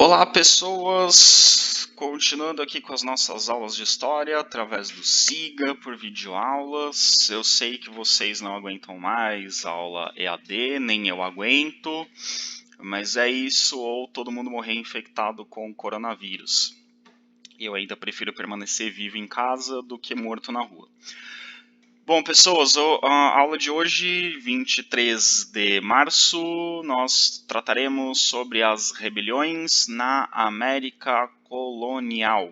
Olá, pessoas! Continuando aqui com as nossas aulas de história através do Siga por videoaulas. Eu sei que vocês não aguentam mais aula EAD, nem eu aguento, mas é isso ou todo mundo morrer infectado com coronavírus. Eu ainda prefiro permanecer vivo em casa do que morto na rua. Bom, pessoas, a aula de hoje, 23 de março, nós trataremos sobre as rebeliões na América colonial.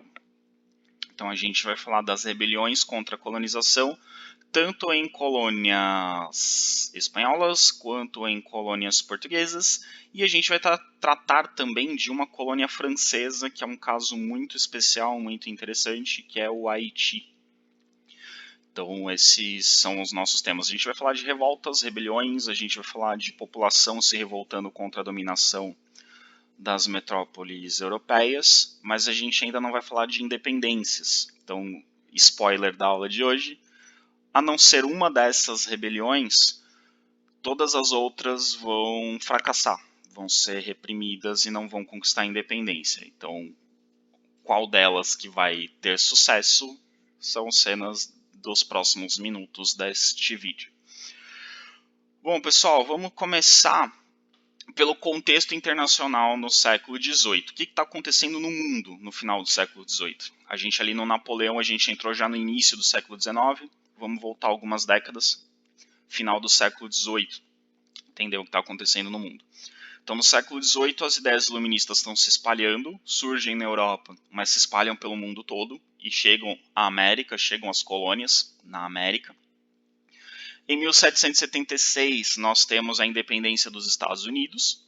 Então a gente vai falar das rebeliões contra a colonização, tanto em colônias espanholas quanto em colônias portuguesas, e a gente vai tratar também de uma colônia francesa, que é um caso muito especial, muito interessante, que é o Haiti. Então, esses são os nossos temas. A gente vai falar de revoltas, rebeliões, a gente vai falar de população se revoltando contra a dominação das metrópoles europeias, mas a gente ainda não vai falar de independências. Então, spoiler da aula de hoje, a não ser uma dessas rebeliões, todas as outras vão fracassar, vão ser reprimidas e não vão conquistar a independência. Então, qual delas que vai ter sucesso são cenas dos próximos minutos deste vídeo. Bom, pessoal, vamos começar pelo contexto internacional no século XVIII. O que está acontecendo no mundo no final do século XVIII? A gente ali no Napoleão, a gente entrou já no início do século XIX, vamos voltar algumas décadas, final do século XVIII, entender o que está acontecendo no mundo. Então, no século XVIII, as ideias iluministas estão se espalhando, surgem na Europa, mas se espalham pelo mundo todo e chegam à América, chegam às colônias na América. Em 1776, nós temos a independência dos Estados Unidos,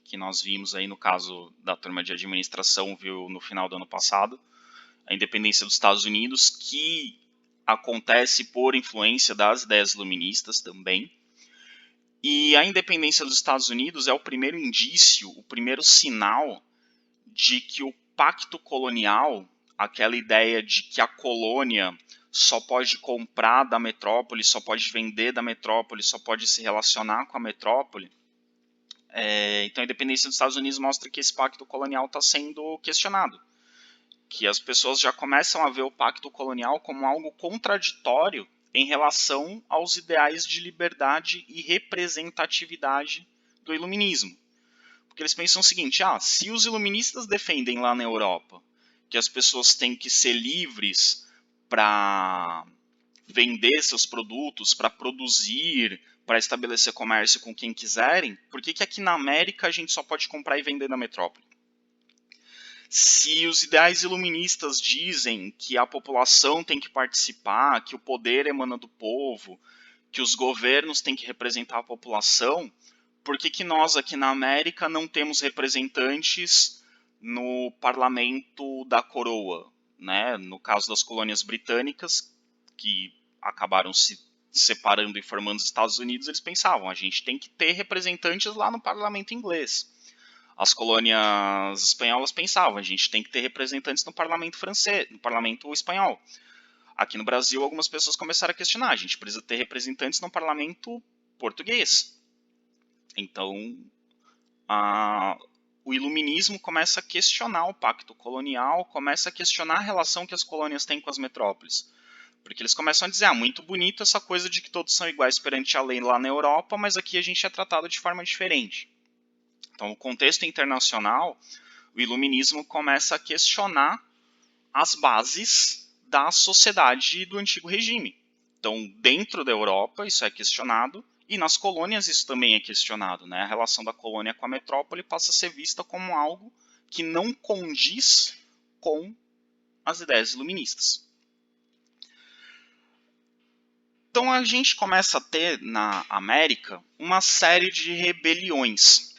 que nós vimos aí no caso da turma de administração, viu no final do ano passado. A independência dos Estados Unidos, que acontece por influência das ideias iluministas também. E a independência dos Estados Unidos é o primeiro indício, o primeiro sinal de que o pacto colonial, aquela ideia de que a colônia só pode comprar da metrópole, só pode vender da metrópole, só pode se relacionar com a metrópole. Então a independência dos Estados Unidos mostra que esse pacto colonial está sendo questionado. Que as pessoas já começam a ver o pacto colonial como algo contraditório em relação aos ideais de liberdade e representatividade do iluminismo. Porque eles pensam o seguinte, se os iluministas defendem lá na Europa que as pessoas têm que ser livres para vender seus produtos, para produzir, para estabelecer comércio com quem quiserem, por que aqui na América a gente só pode comprar e vender na metrópole? Se os ideais iluministas dizem que a população tem que participar, que o poder emana do povo, que os governos têm que representar a população, por que nós aqui na América não temos representantes no parlamento da coroa? Né? No caso das colônias britânicas, que acabaram se separando e formando os Estados Unidos, eles pensavam, a gente tem que ter representantes lá no parlamento inglês. As colônias espanholas pensavam, a gente tem que ter representantes no parlamento francês, no parlamento espanhol. Aqui no Brasil, algumas pessoas começaram a questionar, a gente precisa ter representantes no parlamento português. Então, o iluminismo começa a questionar o pacto colonial, começa a questionar a relação que as colônias têm com as metrópoles. Porque eles começam a dizer, muito bonito essa coisa de que todos são iguais perante a lei lá na Europa, mas aqui a gente é tratado de forma diferente. Então, no contexto internacional, o iluminismo começa a questionar as bases da sociedade do antigo regime. Então, dentro da Europa, isso é questionado, e nas colônias isso também é questionado. Né? A relação da colônia com a metrópole passa a ser vista como algo que não condiz com as ideias iluministas. Então, a gente começa a ter, na América, uma série de rebeliões.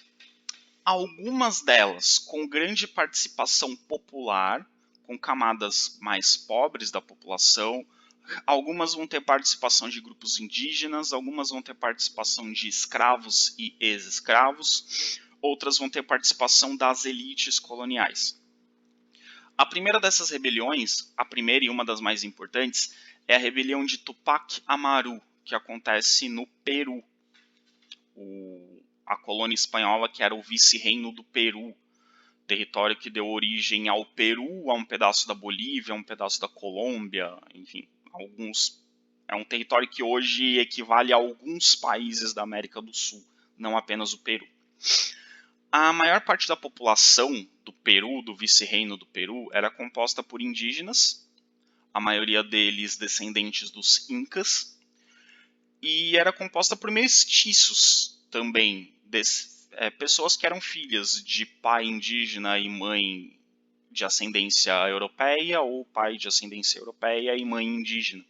Algumas delas com grande participação popular, com camadas mais pobres da população. Algumas vão ter participação de grupos indígenas, algumas vão ter participação de escravos e ex-escravos, outras vão ter participação das elites coloniais. A primeira dessas rebeliões, a primeira e uma das mais importantes, é a rebelião de Tupac Amaru, que acontece no Peru. A colônia espanhola, que era o vice-reino do Peru, território que deu origem ao Peru, a um pedaço da Bolívia, a um pedaço da Colômbia, enfim, é um território que hoje equivale a alguns países da América do Sul, não apenas o Peru. A maior parte da população do Peru, do vice-reino do Peru, era composta por indígenas, a maioria deles descendentes dos Incas, e era composta por mestiços também, pessoas que eram filhas de pai indígena e mãe de ascendência europeia, ou pai de ascendência europeia e mãe indígena.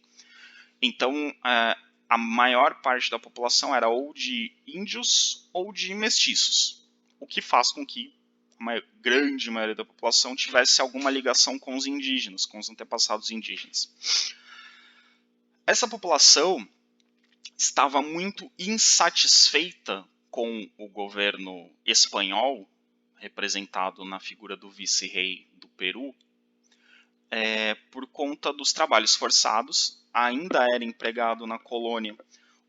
Então, a maior parte da população era ou de índios ou de mestiços, o que faz com que a grande maioria da população tivesse alguma ligação com os indígenas, com os antepassados indígenas. Essa população estava muito insatisfeita com o governo espanhol, representado na figura do vice-rei do Peru, por conta dos trabalhos forçados. Ainda era empregado na colônia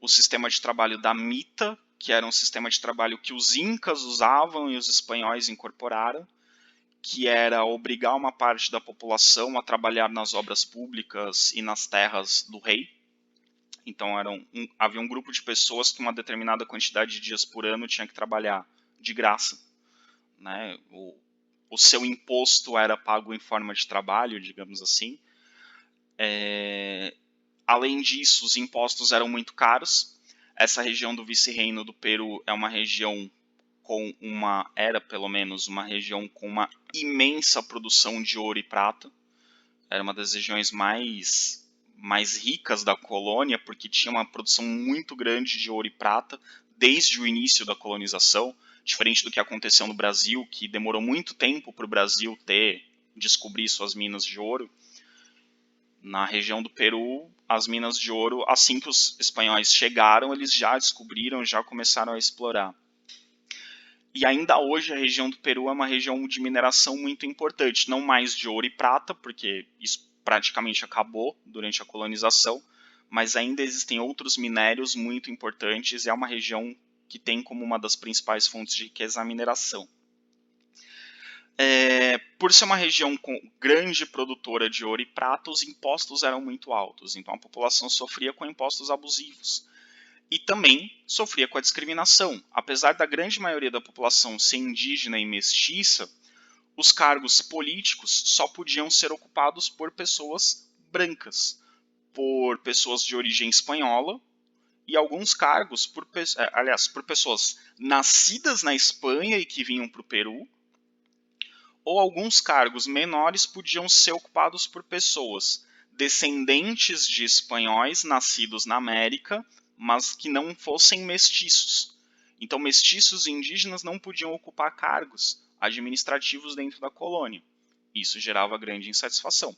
o sistema de trabalho da mita, que era um sistema de trabalho que os incas usavam e os espanhóis incorporaram, que era obrigar uma parte da população a trabalhar nas obras públicas e nas terras do rei. Então havia um grupo de pessoas que uma determinada quantidade de dias por ano tinha que trabalhar de graça, né? O seu imposto era pago em forma de trabalho, digamos assim. Além disso, os impostos eram muito caros. Essa região do vice-reino do Peru é uma região era pelo menos uma região com uma imensa produção de ouro e prata. Era uma das regiões mais ricas da colônia, porque tinha uma produção muito grande de ouro e prata desde o início da colonização, diferente do que aconteceu no Brasil, que demorou muito tempo para o Brasil descobrir suas minas de ouro. Na região do Peru, as minas de ouro, assim que os espanhóis chegaram, eles já descobriram, já começaram a explorar. E ainda hoje a região do Peru é uma região de mineração muito importante, não mais de ouro e prata, porque isso praticamente acabou durante a colonização, mas ainda existem outros minérios muito importantes e é uma região que tem como uma das principais fontes de riqueza a mineração. Por ser uma região grande produtora de ouro e prata, os impostos eram muito altos, então a população sofria com impostos abusivos. E também sofria com a discriminação. Apesar da grande maioria da população ser indígena e mestiça, os cargos políticos só podiam ser ocupados por pessoas brancas, por pessoas de origem espanhola, e alguns cargos por pessoas nascidas na Espanha e que vinham para o Peru, ou alguns cargos menores podiam ser ocupados por pessoas descendentes de espanhóis nascidos na América, mas que não fossem mestiços. Então, mestiços e indígenas não podiam ocupar cargos administrativos dentro da colônia. Isso gerava grande insatisfação.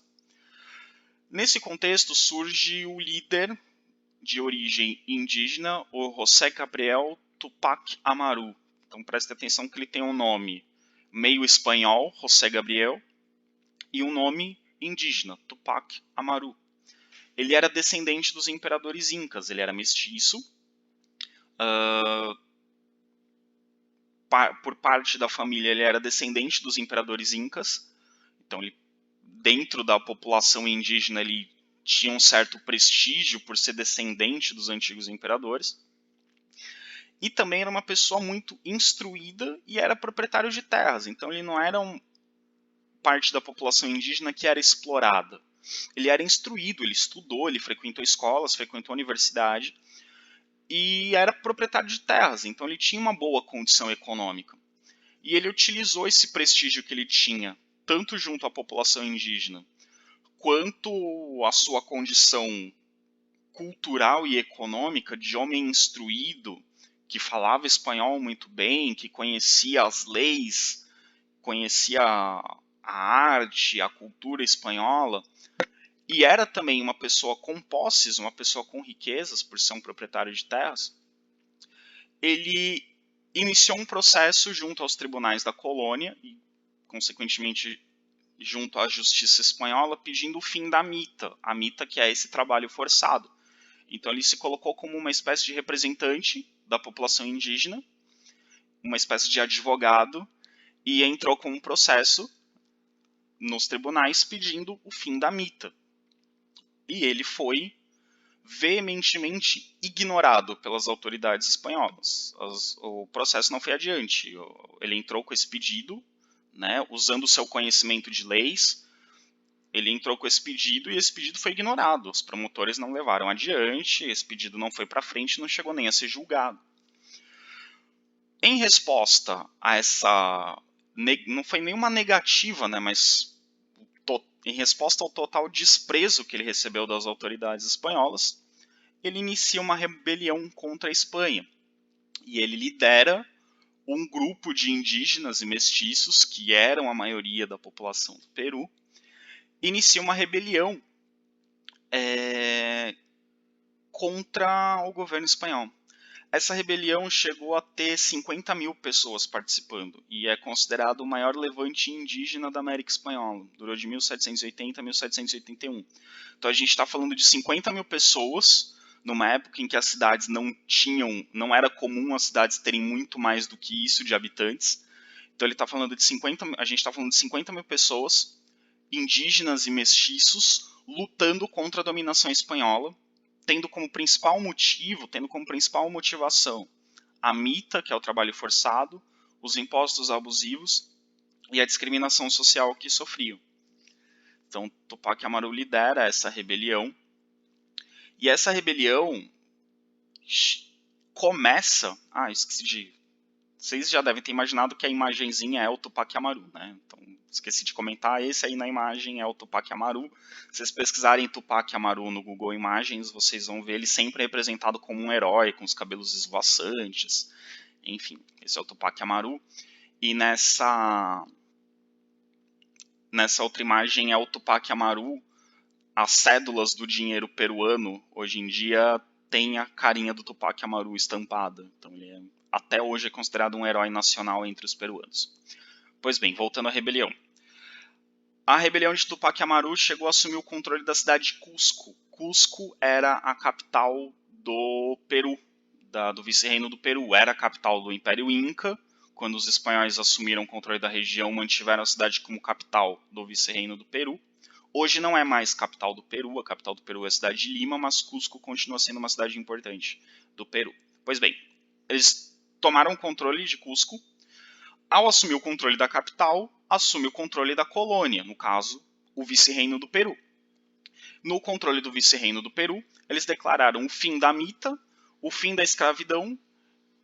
Nesse contexto, surge o líder de origem indígena, o José Gabriel Tupac Amaru. Então, preste atenção que ele tem um nome meio espanhol, José Gabriel, e um nome indígena, Tupac Amaru. Ele era descendente dos imperadores incas, ele era mestiço. Por parte da família, ele era descendente dos imperadores incas. Então, dentro da população indígena, ele tinha um certo prestígio por ser descendente dos antigos imperadores. E também era uma pessoa muito instruída e era proprietário de terras. Então, ele não era parte da população indígena que era explorada. Ele era instruído, ele estudou, ele frequentou escolas, frequentou a universidade e era proprietário de terras, então ele tinha uma boa condição econômica. E ele utilizou esse prestígio que ele tinha, tanto junto à população indígena, quanto a sua condição cultural e econômica de homem instruído, que falava espanhol muito bem, que conhecia as leis, conhecia a arte, a cultura espanhola, e era também uma pessoa com posses, uma pessoa com riquezas, por ser um proprietário de terras. Ele iniciou um processo junto aos tribunais da colônia e, consequentemente, junto à justiça espanhola, pedindo o fim da mita. A mita, que é esse trabalho forçado. Então ele se colocou como uma espécie de representante da população indígena, uma espécie de advogado, e entrou com um processo nos tribunais pedindo o fim da mita. E ele foi veementemente ignorado pelas autoridades espanholas. O processo não foi adiante. Ele entrou com esse pedido, né, usando o seu conhecimento de leis. Ele entrou com esse pedido e esse pedido foi ignorado. Os promotores não levaram adiante, esse pedido não foi para frente, não chegou nem a ser julgado. Em resposta a essa... não foi nenhuma negativa, né, mas em resposta ao total desprezo que ele recebeu das autoridades espanholas, ele inicia uma rebelião contra a Espanha. E ele lidera um grupo de indígenas e mestiços, que eram a maioria da população do Peru, inicia uma rebelião contra o governo espanhol. Essa rebelião chegou a ter 50 mil pessoas participando e é considerado o maior levante indígena da América Espanhola. Durou de 1780 a 1781. Então a gente está falando de 50 mil pessoas numa época em que as cidades não era comum as cidades terem muito mais do que isso de habitantes. Então a gente está falando de 50 mil pessoas, indígenas e mestiços, lutando contra a dominação espanhola, tendo como principal motivação a mita, que é o trabalho forçado, os impostos abusivos e a discriminação social que sofriam. Então, Tupac Amaru lidera essa rebelião, e essa rebelião começa... esqueci de... Vocês já devem ter imaginado que a imagenzinha é o Tupac Amaru, né? Então, esqueci de comentar, esse aí na imagem é o Tupac Amaru. Se vocês pesquisarem Tupac Amaru no Google Imagens, vocês vão ver ele sempre representado como um herói, com os cabelos esvoaçantes. Enfim, esse é o Tupac Amaru. E nessa outra imagem é o Tupac Amaru. As cédulas do dinheiro peruano, hoje em dia, tem a carinha do Tupac Amaru estampada. Então ele até hoje é considerado um herói nacional entre os peruanos. Pois bem, voltando à rebelião. A rebelião de Tupac Amaru chegou a assumir o controle da cidade de Cusco. Cusco era a capital do Peru, do vice-reino do Peru. Era a capital do Império Inca. Quando os espanhóis assumiram o controle da região, mantiveram a cidade como capital do vice-reino do Peru. Hoje não é mais capital do Peru, a capital do Peru é a cidade de Lima, mas Cusco continua sendo uma cidade importante do Peru. Pois bem, eles tomaram o controle de Cusco. Ao assumir o controle da capital, assume o controle da colônia, no caso, o vice-reino do Peru. No controle do vice-reino do Peru, eles declararam o fim da mita, o fim da escravidão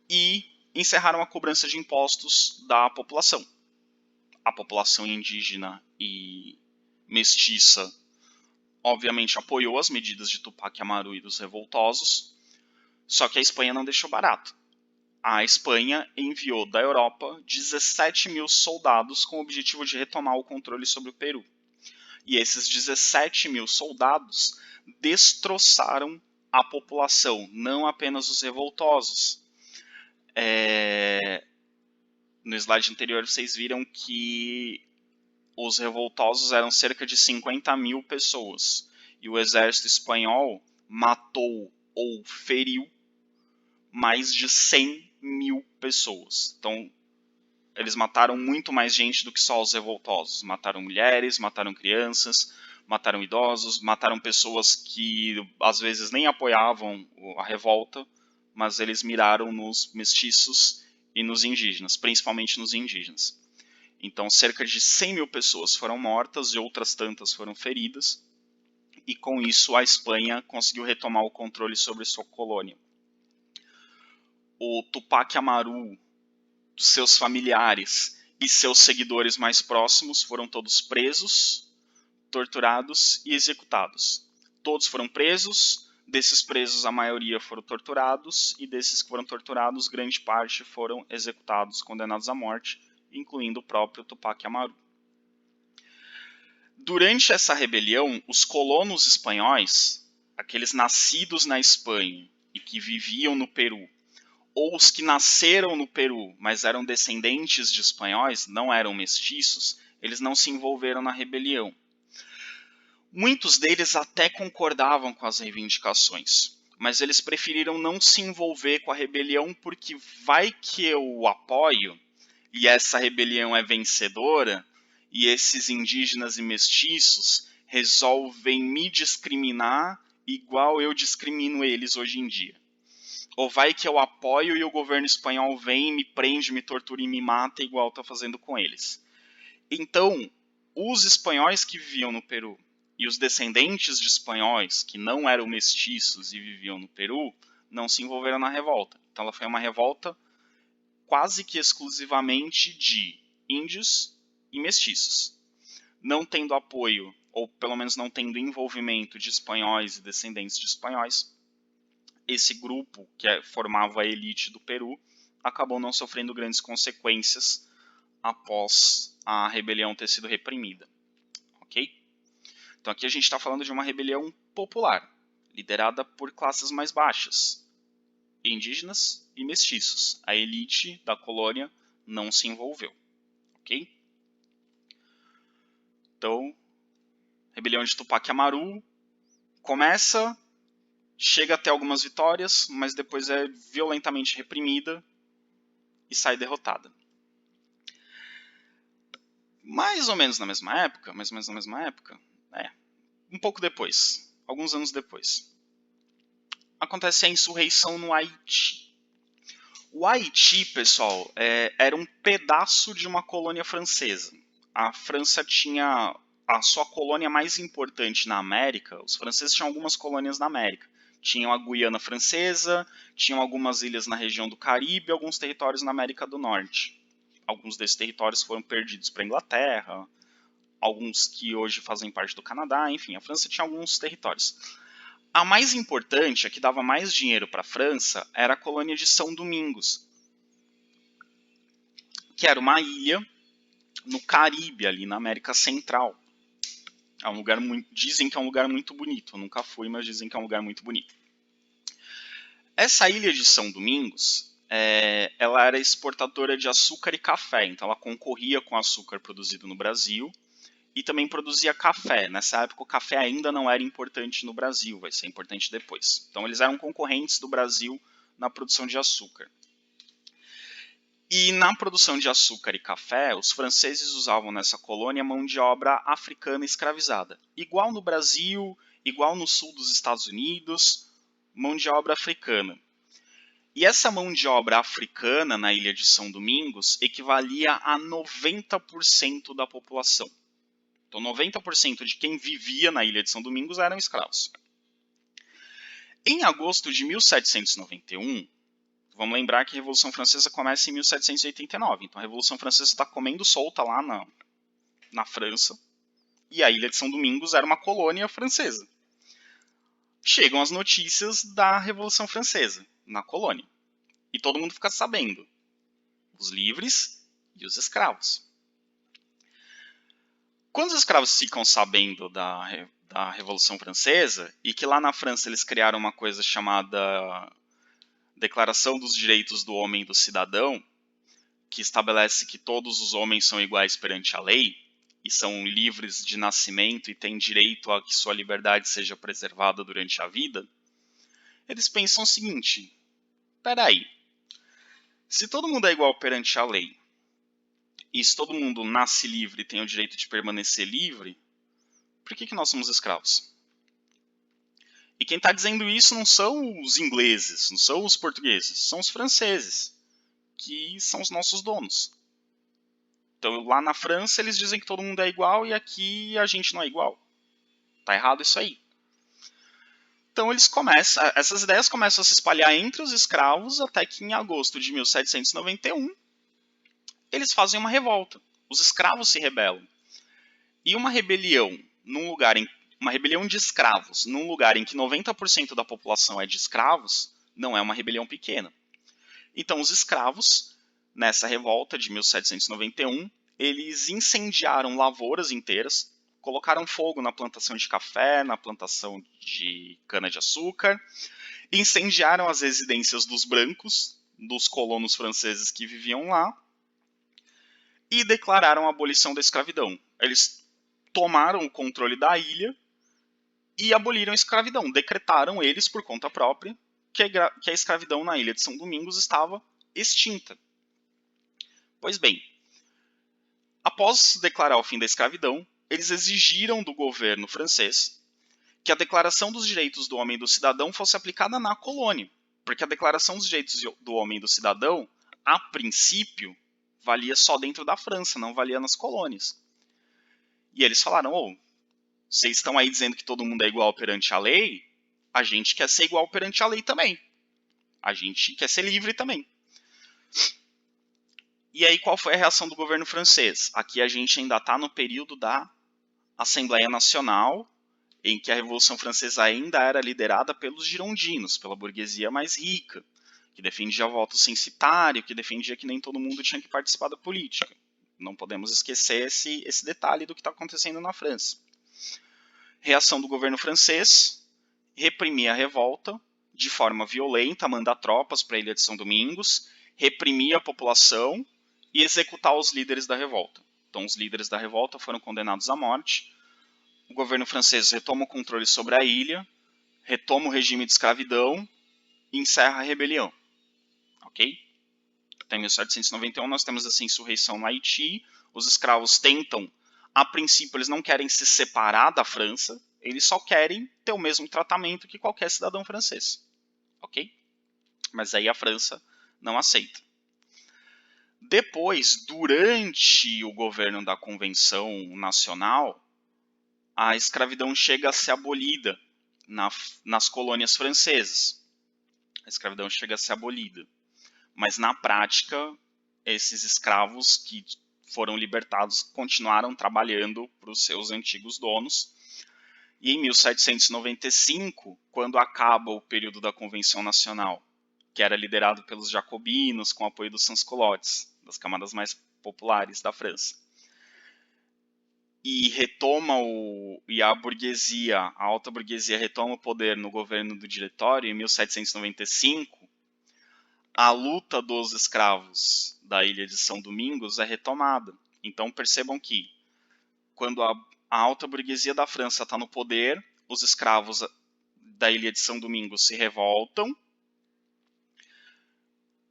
e encerraram a cobrança de impostos da população. A população indígena e mestiça, obviamente, apoiou as medidas de Tupac Amaru e dos revoltosos, só que a Espanha não deixou barato. A Espanha enviou da Europa 17 mil soldados com o objetivo de retomar o controle sobre o Peru. E esses 17 mil soldados destroçaram a população, não apenas os revoltosos. No slide anterior vocês viram que os revoltosos eram cerca de 50 mil pessoas. E o exército espanhol matou ou feriu mais de 100 mil pessoas. Então, eles mataram muito mais gente do que só os revoltosos. Mataram mulheres, mataram crianças, mataram idosos, mataram pessoas que às vezes nem apoiavam a revolta, mas eles miraram nos mestiços e nos indígenas, principalmente nos indígenas. Então, cerca de 100 mil pessoas foram mortas e outras tantas foram feridas, e com isso a Espanha conseguiu retomar o controle sobre sua colônia. O Tupac Amaru, seus familiares e seus seguidores mais próximos foram todos presos, torturados e executados. Todos foram presos, desses presos a maioria foram torturados, e desses que foram torturados, grande parte foram executados, condenados à morte, incluindo o próprio Tupac Amaru. Durante essa rebelião, os colonos espanhóis, aqueles nascidos na Espanha e que viviam no Peru, ou os que nasceram no Peru, mas eram descendentes de espanhóis, não eram mestiços, eles não se envolveram na rebelião. Muitos deles até concordavam com as reivindicações, mas eles preferiram não se envolver com a rebelião porque vai que eu apoio e essa rebelião é vencedora, e esses indígenas e mestiços resolvem me discriminar igual eu discrimino eles hoje em dia. Ou vai que eu apoio e o governo espanhol vem, me prende, me tortura e me mata igual está fazendo com eles. Então, os espanhóis que viviam no Peru e os descendentes de espanhóis que não eram mestiços e viviam no Peru não se envolveram na revolta. Então ela foi uma revolta quase que exclusivamente de índios e mestiços. Não tendo apoio, ou pelo menos não tendo envolvimento de espanhóis e descendentes de espanhóis, esse grupo, que formava a elite do Peru, acabou não sofrendo grandes consequências após a rebelião ter sido reprimida. Ok? Então aqui a gente está falando de uma rebelião popular, liderada por classes mais baixas, indígenas e mestiços. A elite da colônia não se envolveu. Ok? Então, rebelião de Tupac Amaru começa, chega até algumas vitórias, mas depois é violentamente reprimida e sai derrotada. Mais ou menos na mesma época, um pouco depois, alguns anos depois, acontece a insurreição no Haiti. O Haiti, pessoal, era um pedaço de uma colônia francesa. A França tinha a sua colônia mais importante na América. Os franceses tinham algumas colônias na América. Tinham a Guiana Francesa, tinham algumas ilhas na região do Caribe e alguns territórios na América do Norte. Alguns desses territórios foram perdidos para a Inglaterra, alguns que hoje fazem parte do Canadá, enfim, a França tinha alguns territórios. A mais importante, a que dava mais dinheiro para a França, era a colônia de São Domingos, que era uma ilha no Caribe, ali na América Central. É um lugar dizem que é um lugar muito bonito. Eu nunca fui, mas dizem que é um lugar muito bonito. Essa ilha de São Domingos, ela era exportadora de açúcar e café, então ela concorria com o açúcar produzido no Brasil e também produzia café. Nessa época o café ainda não era importante no Brasil, vai ser importante depois. Então eles eram concorrentes do Brasil na produção de açúcar. E na produção de açúcar e café, os franceses usavam nessa colônia mão de obra africana escravizada. Igual no Brasil, igual no sul dos Estados Unidos, mão de obra africana. E essa mão de obra africana na ilha de São Domingos equivalia a 90% da população. Então 90% de quem vivia na ilha de São Domingos eram escravos. Em agosto de 1791, vamos lembrar que a Revolução Francesa começa em 1789. Então a Revolução Francesa está comendo solta lá na França. E a Ilha de São Domingos era uma colônia francesa. Chegam as notícias da Revolução Francesa na colônia. E todo mundo fica sabendo. Os livres e os escravos. Quando os escravos ficam sabendo da Revolução Francesa, e que lá na França eles criaram uma coisa chamada Declaração dos Direitos do Homem e do Cidadão, que estabelece que todos os homens são iguais perante a lei e são livres de nascimento e têm direito a que sua liberdade seja preservada durante a vida, eles pensam o seguinte: peraí, se todo mundo é igual perante a lei, e se todo mundo nasce livre e tem o direito de permanecer livre, por que nós somos escravos? E quem está dizendo isso não são os ingleses, não são os portugueses, são os franceses, que são os nossos donos. Então lá na França eles dizem que todo mundo é igual e aqui a gente não é igual. Tá errado isso aí. Então essas ideias começam a se espalhar entre os escravos até que em agosto de 1791 eles fazem uma revolta. Os escravos se rebelam. E uma rebelião uma rebelião de escravos num lugar em que 90% da população é de escravos não é uma rebelião pequena. Então os escravos, nessa revolta de 1791, eles incendiaram lavouras inteiras, colocaram fogo na plantação de café, na plantação de cana-de-açúcar, incendiaram as residências dos brancos, dos colonos franceses que viviam lá, e declararam a abolição da escravidão. Eles tomaram o controle da ilha e aboliram a escravidão. Decretaram eles, por conta própria, que a escravidão na ilha de São Domingos estava extinta. Pois bem, após declarar o fim da escravidão, eles exigiram do governo francês que a Declaração dos Direitos do Homem e do Cidadão fosse aplicada na colônia, porque a Declaração dos Direitos do Homem e do Cidadão, a princípio, valia só dentro da França, não valia nas colônias. E eles falaram, vocês estão aí dizendo que todo mundo é igual perante a lei, a gente quer ser igual perante a lei também. A gente quer ser livre também. E aí qual foi a reação do governo francês? Aqui a gente ainda está no período da Assembleia Nacional, em que a Revolução Francesa ainda era liderada pelos girondinos, pela burguesia mais rica, que defendia voto censitário, que defendia que nem todo mundo tinha que participar da política. Não podemos esquecer esse detalhe do que está acontecendo na França. Reação do governo francês, reprimir a revolta de forma violenta, mandar tropas para a Ilha de São Domingos, reprimir a população e executar os líderes da revolta. Então, os líderes da revolta foram condenados à morte. O governo francês retoma o controle sobre a ilha, retoma o regime de escravidão e encerra a rebelião. Ok? Até 1791 nós temos essa insurreição no Haiti. Os escravos tentam, a princípio eles não querem se separar da França, eles só querem ter o mesmo tratamento que qualquer cidadão francês. Ok? Mas aí a França não aceita. Depois, durante o governo da Convenção Nacional, a escravidão chega a ser abolida nas colônias francesas. A escravidão chega a ser abolida. Mas, na prática, esses escravos que foram libertados continuaram trabalhando para os seus antigos donos. E em 1795, quando acaba o período da Convenção Nacional, que era liderado pelos jacobinos, com apoio dos sans-culottes, das camadas mais populares da França, e a burguesia, a alta burguesia retoma o poder no governo do Diretório em 1795, a luta dos escravos da Ilha de São Domingos é retomada. Então percebam que quando a alta burguesia da França está no poder, os escravos da Ilha de São Domingos se revoltam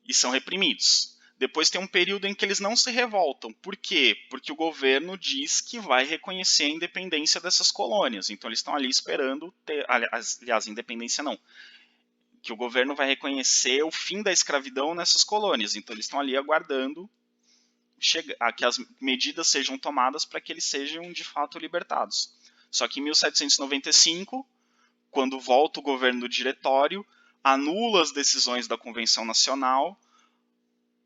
e são reprimidos. Depois tem um período em que eles não se revoltam. Por quê? Porque o governo diz que vai reconhecer a independência dessas colônias. Então eles estão ali esperando ter... Aliás, independência não. Que o governo vai reconhecer o fim da escravidão nessas colônias. Então eles estão ali aguardando que as medidas sejam tomadas para que eles sejam de fato libertados. Só que em 1795, quando volta o governo do Diretório, anula as decisões da Convenção Nacional,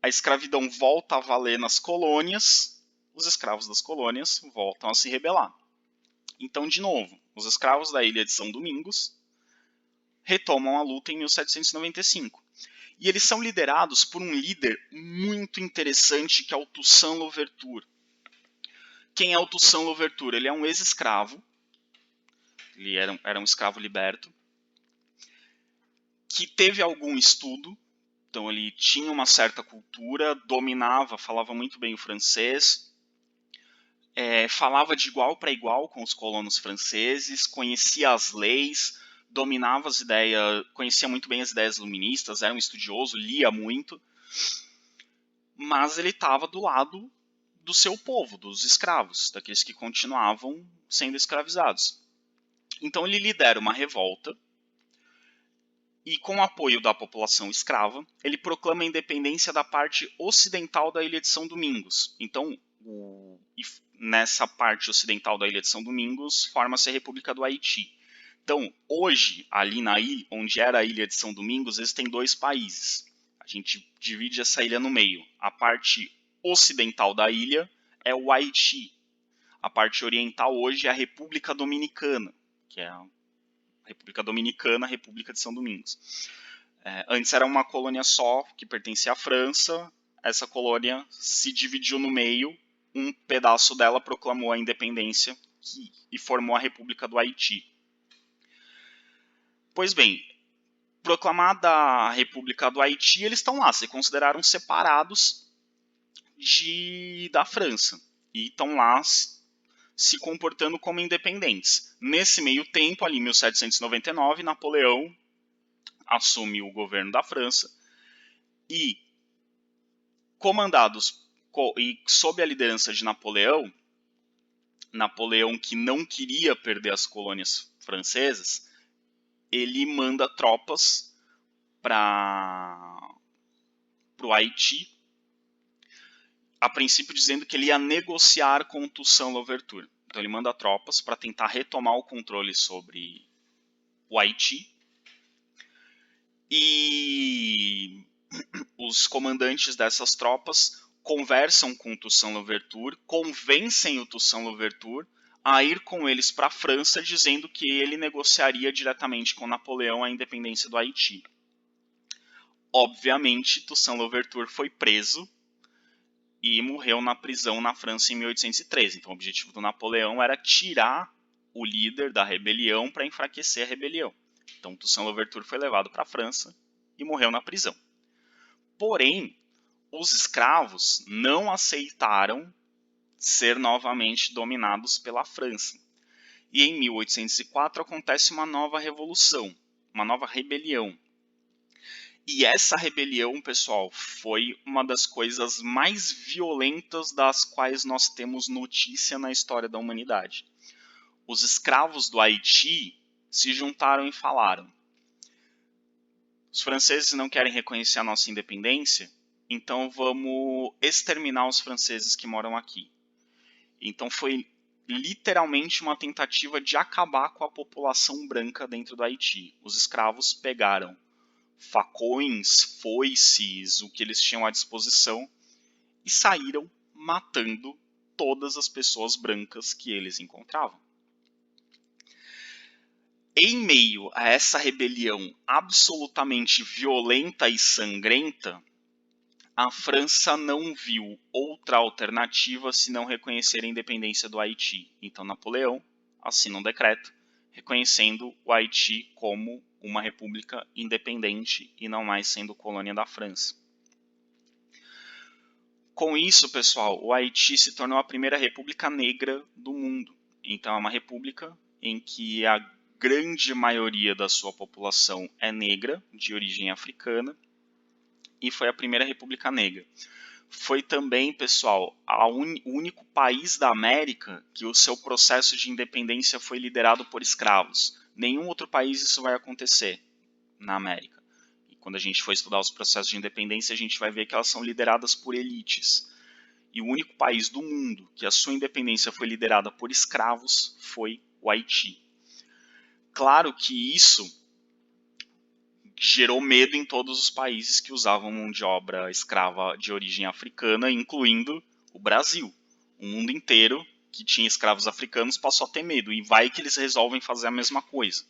a escravidão volta a valer nas colônias, os escravos das colônias voltam a se rebelar. Então, de novo, os escravos da Ilha de São Domingos retomam a luta em 1795. E eles são liderados por um líder muito interessante, que é o Toussaint Louverture. Quem é o Toussaint Louverture? Ele é um ex-escravo, ele era um escravo liberto, que teve algum estudo. Então ele tinha uma certa cultura, dominava, falava muito bem o francês, falava de igual para igual com os colonos franceses, conhecia as leis, dominava as ideias, conhecia muito bem as ideias iluministas, era um estudioso, lia muito, mas ele estava do lado do seu povo, dos escravos, daqueles que continuavam sendo escravizados. Então ele lidera uma revolta, e com o apoio da população escrava, ele proclama a independência da parte ocidental da Ilha de São Domingos. Então, nessa parte ocidental da Ilha de São Domingos, forma-se a República do Haiti. Então, hoje, ali na ilha, onde era a Ilha de São Domingos, existem dois países. A gente divide essa ilha no meio. A parte ocidental da ilha é o Haiti. A parte oriental hoje é a República Dominicana, que é a República Dominicana, República de São Domingos. Antes era uma colônia só, que pertencia à França. Essa colônia se dividiu no meio, um pedaço dela proclamou a independência e formou a República do Haiti. Pois bem, proclamada a República do Haiti, eles estão lá, se consideraram separados da França. E estão lá se comportando como independentes. Nesse meio tempo, ali em 1799, Napoleão assume o governo da França e, comandados e sob a liderança de Napoleão, Napoleão que não queria perder as colônias francesas, ele manda tropas para o Haiti, a princípio dizendo que ele ia negociar com o Toussaint Louverture. Então ele manda tropas para tentar retomar o controle sobre o Haiti. E os comandantes dessas tropas conversam com o Toussaint Louverture, convencem o Toussaint Louverture a ir com eles para a França, dizendo que ele negociaria diretamente com Napoleão a independência do Haiti. Obviamente, Toussaint Louverture foi preso e morreu na prisão na França em 1813. Então o objetivo do Napoleão era tirar o líder da rebelião para enfraquecer a rebelião. Então Toussaint Louverture foi levado para a França e morreu na prisão. Porém, os escravos não aceitaram ser novamente dominados pela França. E em 1804 acontece uma nova revolução, uma nova rebelião. E essa rebelião, pessoal, foi uma das coisas mais violentas das quais nós temos notícia na história da humanidade. Os escravos do Haiti se juntaram e falaram: os franceses não querem reconhecer a nossa independência, então vamos exterminar os franceses que moram aqui. Então foi literalmente uma tentativa de acabar com a população branca dentro do Haiti. Os escravos pegaram facões, foices, o que eles tinham à disposição e saíram matando todas as pessoas brancas que eles encontravam. Em meio a essa rebelião absolutamente violenta e sangrenta, a França não viu outra alternativa senão reconhecer a independência do Haiti. Então Napoleão assina um decreto reconhecendo o Haiti como uma república independente e não mais sendo colônia da França. Com isso, pessoal, o Haiti se tornou a primeira república negra do mundo. Então é uma república em que a grande maioria da sua população é negra, de origem africana, e foi a primeira república negra. Foi também, pessoal, o único país da América que o seu processo de independência foi liderado por escravos. Nenhum outro país isso vai acontecer na América. E quando a gente for estudar os processos de independência, a gente vai ver que elas são lideradas por elites. E o único país do mundo que a sua independência foi liderada por escravos foi o Haiti. Claro que isso gerou medo em todos os países que usavam mão de obra escrava de origem africana, incluindo o Brasil. O mundo inteiro que tinha escravos africanos passou a ter medo, e vai que eles resolvem fazer a mesma coisa.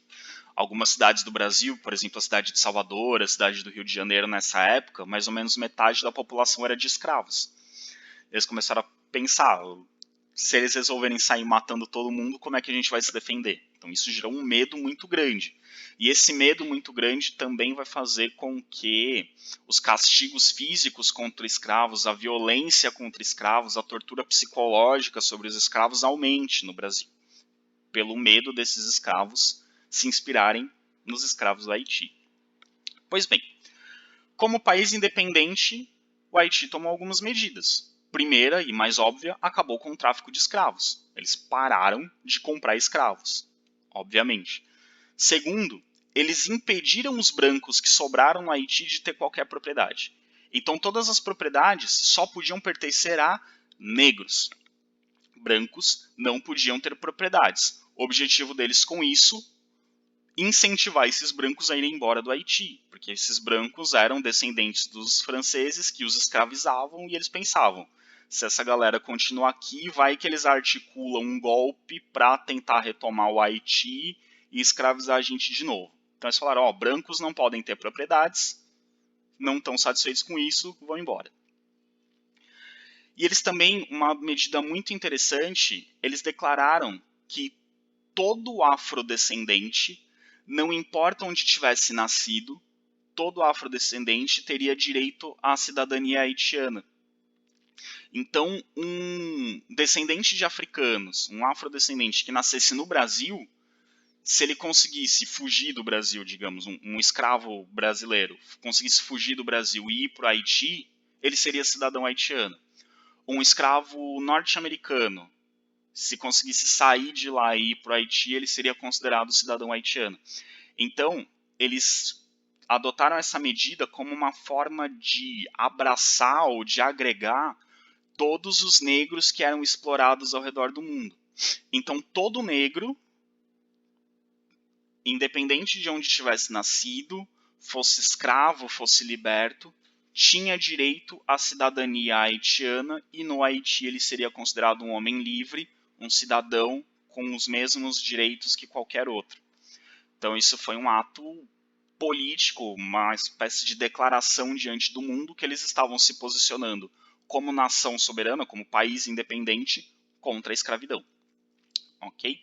Algumas cidades do Brasil, por exemplo, a cidade de Salvador, a cidade do Rio de Janeiro, nessa época, mais ou menos metade da população era de escravos. Eles começaram a pensar: se eles resolverem sair matando todo mundo, como é que a gente vai se defender? Então isso gerou um medo muito grande. E esse medo muito grande também vai fazer com que os castigos físicos contra escravos, a violência contra escravos, a tortura psicológica sobre os escravos aumente no Brasil, pelo medo desses escravos se inspirarem nos escravos do Haiti. Pois bem, como país independente, o Haiti tomou algumas medidas. Primeira e mais óbvia, acabou com o tráfico de escravos. Eles pararam de comprar escravos, obviamente. Segundo, eles impediram os brancos que sobraram no Haiti de ter qualquer propriedade. Então todas as propriedades só podiam pertencer a negros. Brancos não podiam ter propriedades. O objetivo deles com isso, incentivar esses brancos a irem embora do Haiti, porque esses brancos eram descendentes dos franceses que os escravizavam, e eles pensavam: se essa galera continuar aqui, vai que eles articulam um golpe para tentar retomar o Haiti e escravizar a gente de novo. Então eles falaram: brancos não podem ter propriedades, não estão satisfeitos com isso, vão embora. E eles também, uma medida muito interessante, eles declararam que todo afrodescendente, não importa onde tivesse nascido, todo afrodescendente teria direito à cidadania haitiana. Então, um descendente de africanos, um afrodescendente que nascesse no Brasil, se ele conseguisse fugir do Brasil, digamos, um escravo brasileiro, conseguisse fugir do Brasil e ir para o Haiti, ele seria cidadão haitiano. um escravo norte-americano, se conseguisse sair de lá e ir para o Haiti, ele seria considerado cidadão haitiano. Então, eles adotaram essa medida como uma forma de abraçar ou de agregar todos os negros que eram explorados ao redor do mundo. Então, todo negro, independente de onde tivesse nascido, fosse escravo, fosse liberto, tinha direito à cidadania haitiana e no Haiti ele seria considerado um homem livre, um cidadão com os mesmos direitos que qualquer outro. Então isso foi um ato político, uma espécie de declaração diante do mundo que eles estavam se posicionando como nação soberana, como país independente contra a escravidão. Ok?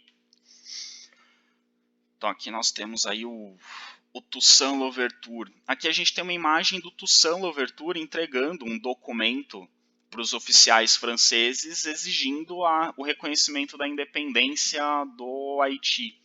Então aqui nós temos aí o Toussaint Louverture. Aqui a gente tem uma imagem do Toussaint Louverture entregando um documento para os oficiais franceses exigindo o reconhecimento da independência do Haiti.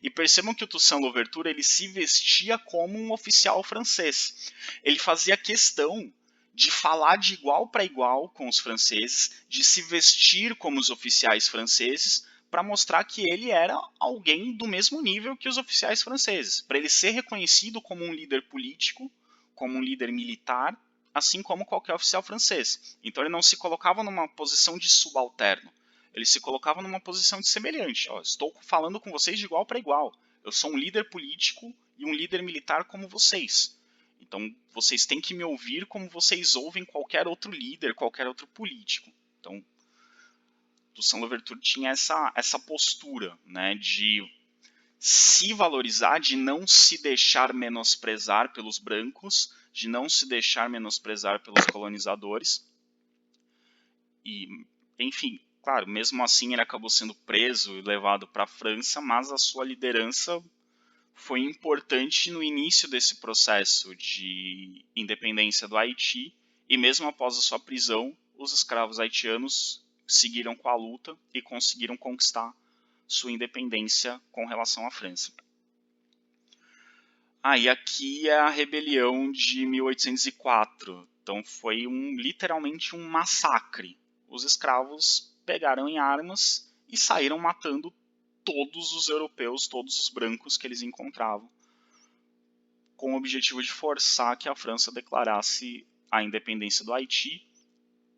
E percebam que o Toussaint Louverture ele se vestia como um oficial francês. Ele fazia questão de falar de igual para igual com os franceses, de se vestir como os oficiais franceses, para mostrar que ele era alguém do mesmo nível que os oficiais franceses, para ele ser reconhecido como um líder político, como um líder militar, assim como qualquer oficial francês. Então ele não se colocava numa posição de subalterno, ele se colocava numa posição de semelhante. Ó, estou falando com vocês de igual para igual. Eu sou um líder político e um líder militar como vocês. Então vocês têm que me ouvir como vocês ouvem qualquer outro líder, qualquer outro político. Então Toussaint Louverture tinha essa postura, né, de se valorizar, de não se deixar menosprezar pelos brancos, de não se deixar menosprezar pelos colonizadores. E, enfim, claro, mesmo assim ele acabou sendo preso e levado para a França, mas a sua liderança foi importante no início desse processo de independência do Haiti, e mesmo após a sua prisão, os escravos haitianos seguiram com a luta e conseguiram conquistar sua independência com relação à França. E aqui é a rebelião de 1804. Então foi literalmente um massacre. Os escravos pegaram em armas e saíram matando todos os europeus, todos os brancos que eles encontravam, com o objetivo de forçar que a França declarasse a independência do Haiti,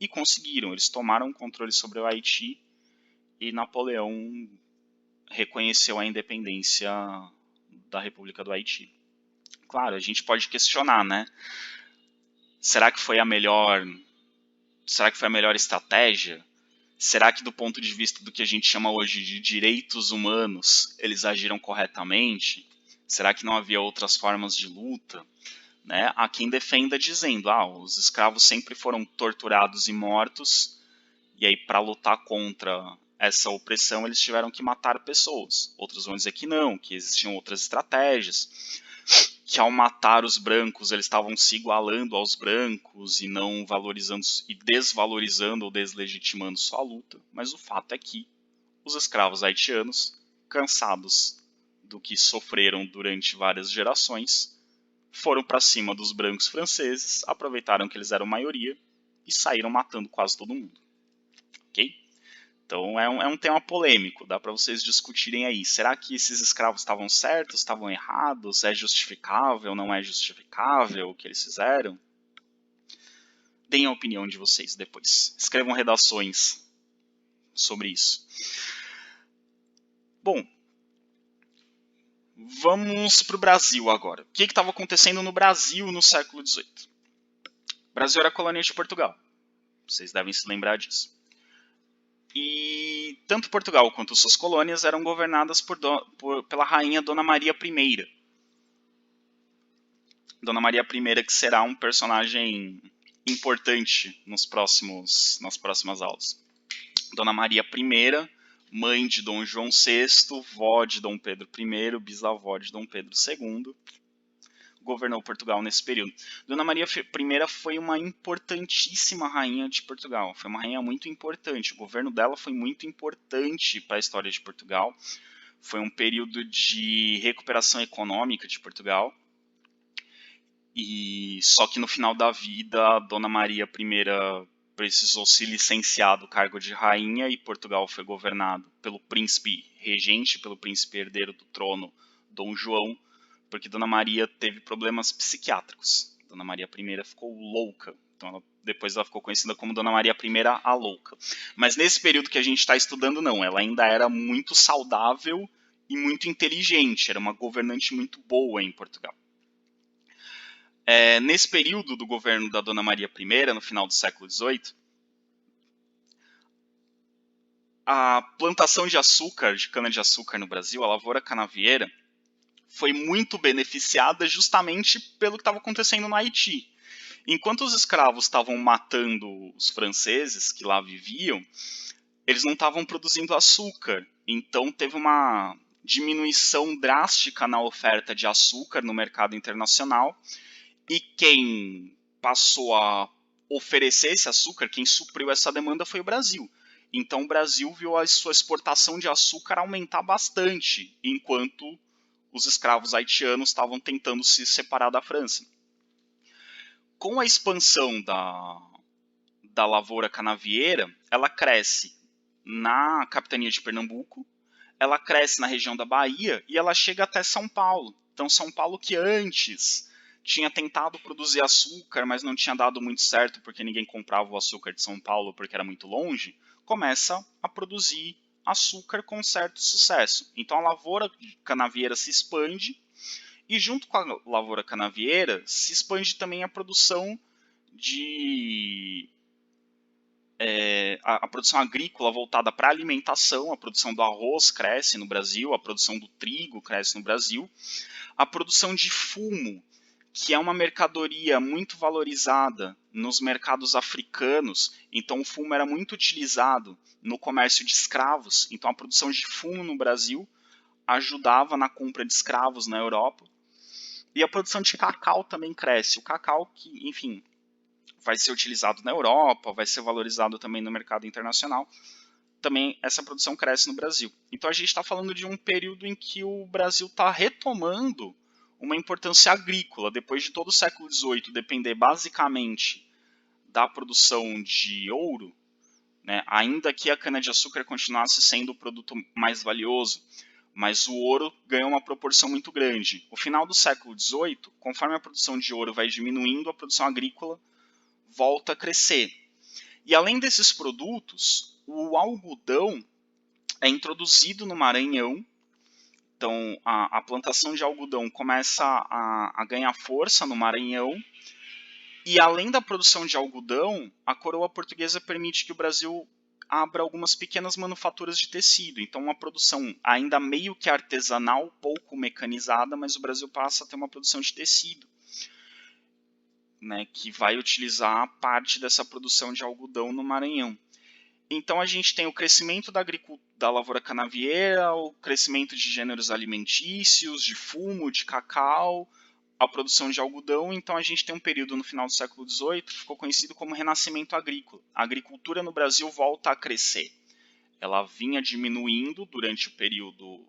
e conseguiram. Eles tomaram o controle sobre o Haiti e Napoleão reconheceu a independência da República do Haiti. Claro, a gente pode questionar, né? Será que foi a melhor estratégia? Será que do ponto de vista do que a gente chama hoje de direitos humanos, eles agiram corretamente? Será que não havia outras formas de luta? Né? Há quem defenda dizendo, os escravos sempre foram torturados e mortos, e aí para lutar contra essa opressão eles tiveram que matar pessoas. Outros vão dizer que não, que existiam outras estratégias, que ao matar os brancos eles estavam se igualando aos brancos e não valorizando e desvalorizando ou deslegitimando sua luta. Mas o fato é que os escravos haitianos, cansados do que sofreram durante várias gerações, foram para cima dos brancos franceses, aproveitaram que eles eram maioria e saíram matando quase todo mundo. Ok? Então é um tema polêmico, dá para vocês discutirem aí. Será que esses escravos estavam certos, estavam errados? É justificável, não é justificável o que eles fizeram? Deem a opinião de vocês depois. Escrevam redações sobre isso. Bom, vamos para o Brasil agora. O que estava acontecendo no Brasil no século XVIII? O Brasil era colônia de Portugal. Vocês devem se lembrar disso. E tanto Portugal quanto suas colônias eram governadas pela rainha Dona Maria I. Dona Maria I, que será um personagem importante nas próximas aulas. Dona Maria I, mãe de Dom João VI, vó de Dom Pedro I, bisavó de Dom Pedro II, governou Portugal nesse período. Dona Maria I foi uma importantíssima rainha de Portugal, foi uma rainha muito importante, o governo dela foi muito importante para a história de Portugal, foi um período de recuperação econômica de Portugal, e só que no final da vida, Dona Maria I precisou se licenciar do cargo de rainha e Portugal foi governado pelo príncipe regente, pelo príncipe herdeiro do trono, Dom João, porque Dona Maria teve problemas psiquiátricos. Dona Maria I ficou louca, então depois ela ficou conhecida como Dona Maria I a Louca. Mas nesse período que a gente está estudando, não, ela ainda era muito saudável e muito inteligente, era uma governante muito boa em Portugal. Nesse período do governo da Dona Maria I, no final do século XVIII, a plantação de açúcar, de cana-de-açúcar no Brasil, a lavoura canavieira, foi muito beneficiada justamente pelo que estava acontecendo no Haiti. Enquanto os escravos estavam matando os franceses que lá viviam, eles não estavam produzindo açúcar. Então teve uma diminuição drástica na oferta de açúcar no mercado internacional. E quem passou a oferecer esse açúcar, quem supriu essa demanda foi o Brasil. Então o Brasil viu a sua exportação de açúcar aumentar bastante, enquanto os escravos haitianos estavam tentando se separar da França. Com a expansão da lavoura canavieira, ela cresce na capitania de Pernambuco, ela cresce na região da Bahia e ela chega até São Paulo. Então São Paulo, que antes tinha tentado produzir açúcar, mas não tinha dado muito certo porque ninguém comprava o açúcar de São Paulo porque era muito longe, começa a produzir açúcar com certo sucesso. Então a lavoura canavieira se expande e junto com a lavoura canavieira se expande também a produção a produção agrícola voltada para alimentação, a produção do arroz cresce no Brasil, a produção do trigo cresce no Brasil, a produção de fumo, que é uma mercadoria muito valorizada nos mercados africanos, então o fumo era muito utilizado no comércio de escravos, então a produção de fumo no Brasil ajudava na compra de escravos na Europa, e a produção de cacau também cresce, o cacau que, enfim, vai ser utilizado na Europa, vai ser valorizado também no mercado internacional, também essa produção cresce no Brasil. Então a gente está falando de um período em que o Brasil está retomando uma importância agrícola, depois de todo o século XVIII depender basicamente da produção de ouro, né, ainda que a cana-de-açúcar continuasse sendo o produto mais valioso, mas o ouro ganhou uma proporção muito grande. No final do século XVIII, conforme a produção de ouro vai diminuindo, a produção agrícola volta a crescer. E além desses produtos, o algodão é introduzido no Maranhão. Então, a plantação de algodão começa a ganhar força no Maranhão. E além da produção de algodão, a coroa portuguesa permite que o Brasil abra algumas pequenas manufaturas de tecido. Então, uma produção ainda meio que artesanal, pouco mecanizada, mas o Brasil passa a ter uma produção de tecido, né, que vai utilizar parte dessa produção de algodão no Maranhão. Então a gente tem o crescimento da lavoura canavieira, o crescimento de gêneros alimentícios, de fumo, de cacau, a produção de algodão. Então a gente tem um período no final do século XVIII que ficou conhecido como renascimento agrícola. A agricultura no Brasil volta a crescer. Ela vinha diminuindo durante o período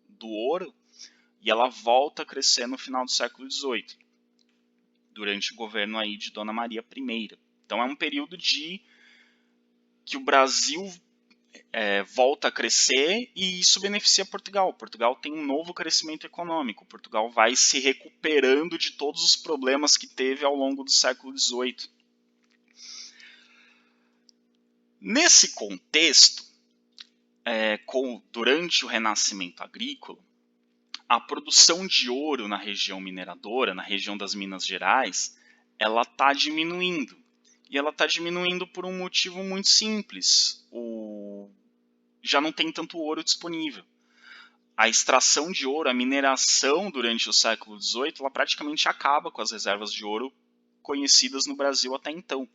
do ouro e ela volta a crescer no final do século XVIII, durante o governo aí de Dona Maria I. Então é um período que o Brasil volta a crescer e isso beneficia Portugal. Portugal tem um novo crescimento econômico. Portugal vai se recuperando de todos os problemas que teve ao longo do século XVIII. Nesse contexto, durante o renascimento agrícola, a produção de ouro na região mineradora, na região das Minas Gerais, ela está diminuindo. E ela está diminuindo por um motivo muito simples. Já não tem tanto ouro disponível. A extração de ouro, a mineração durante o século XVIII, ela praticamente acaba com as reservas de ouro conhecidas no Brasil até então.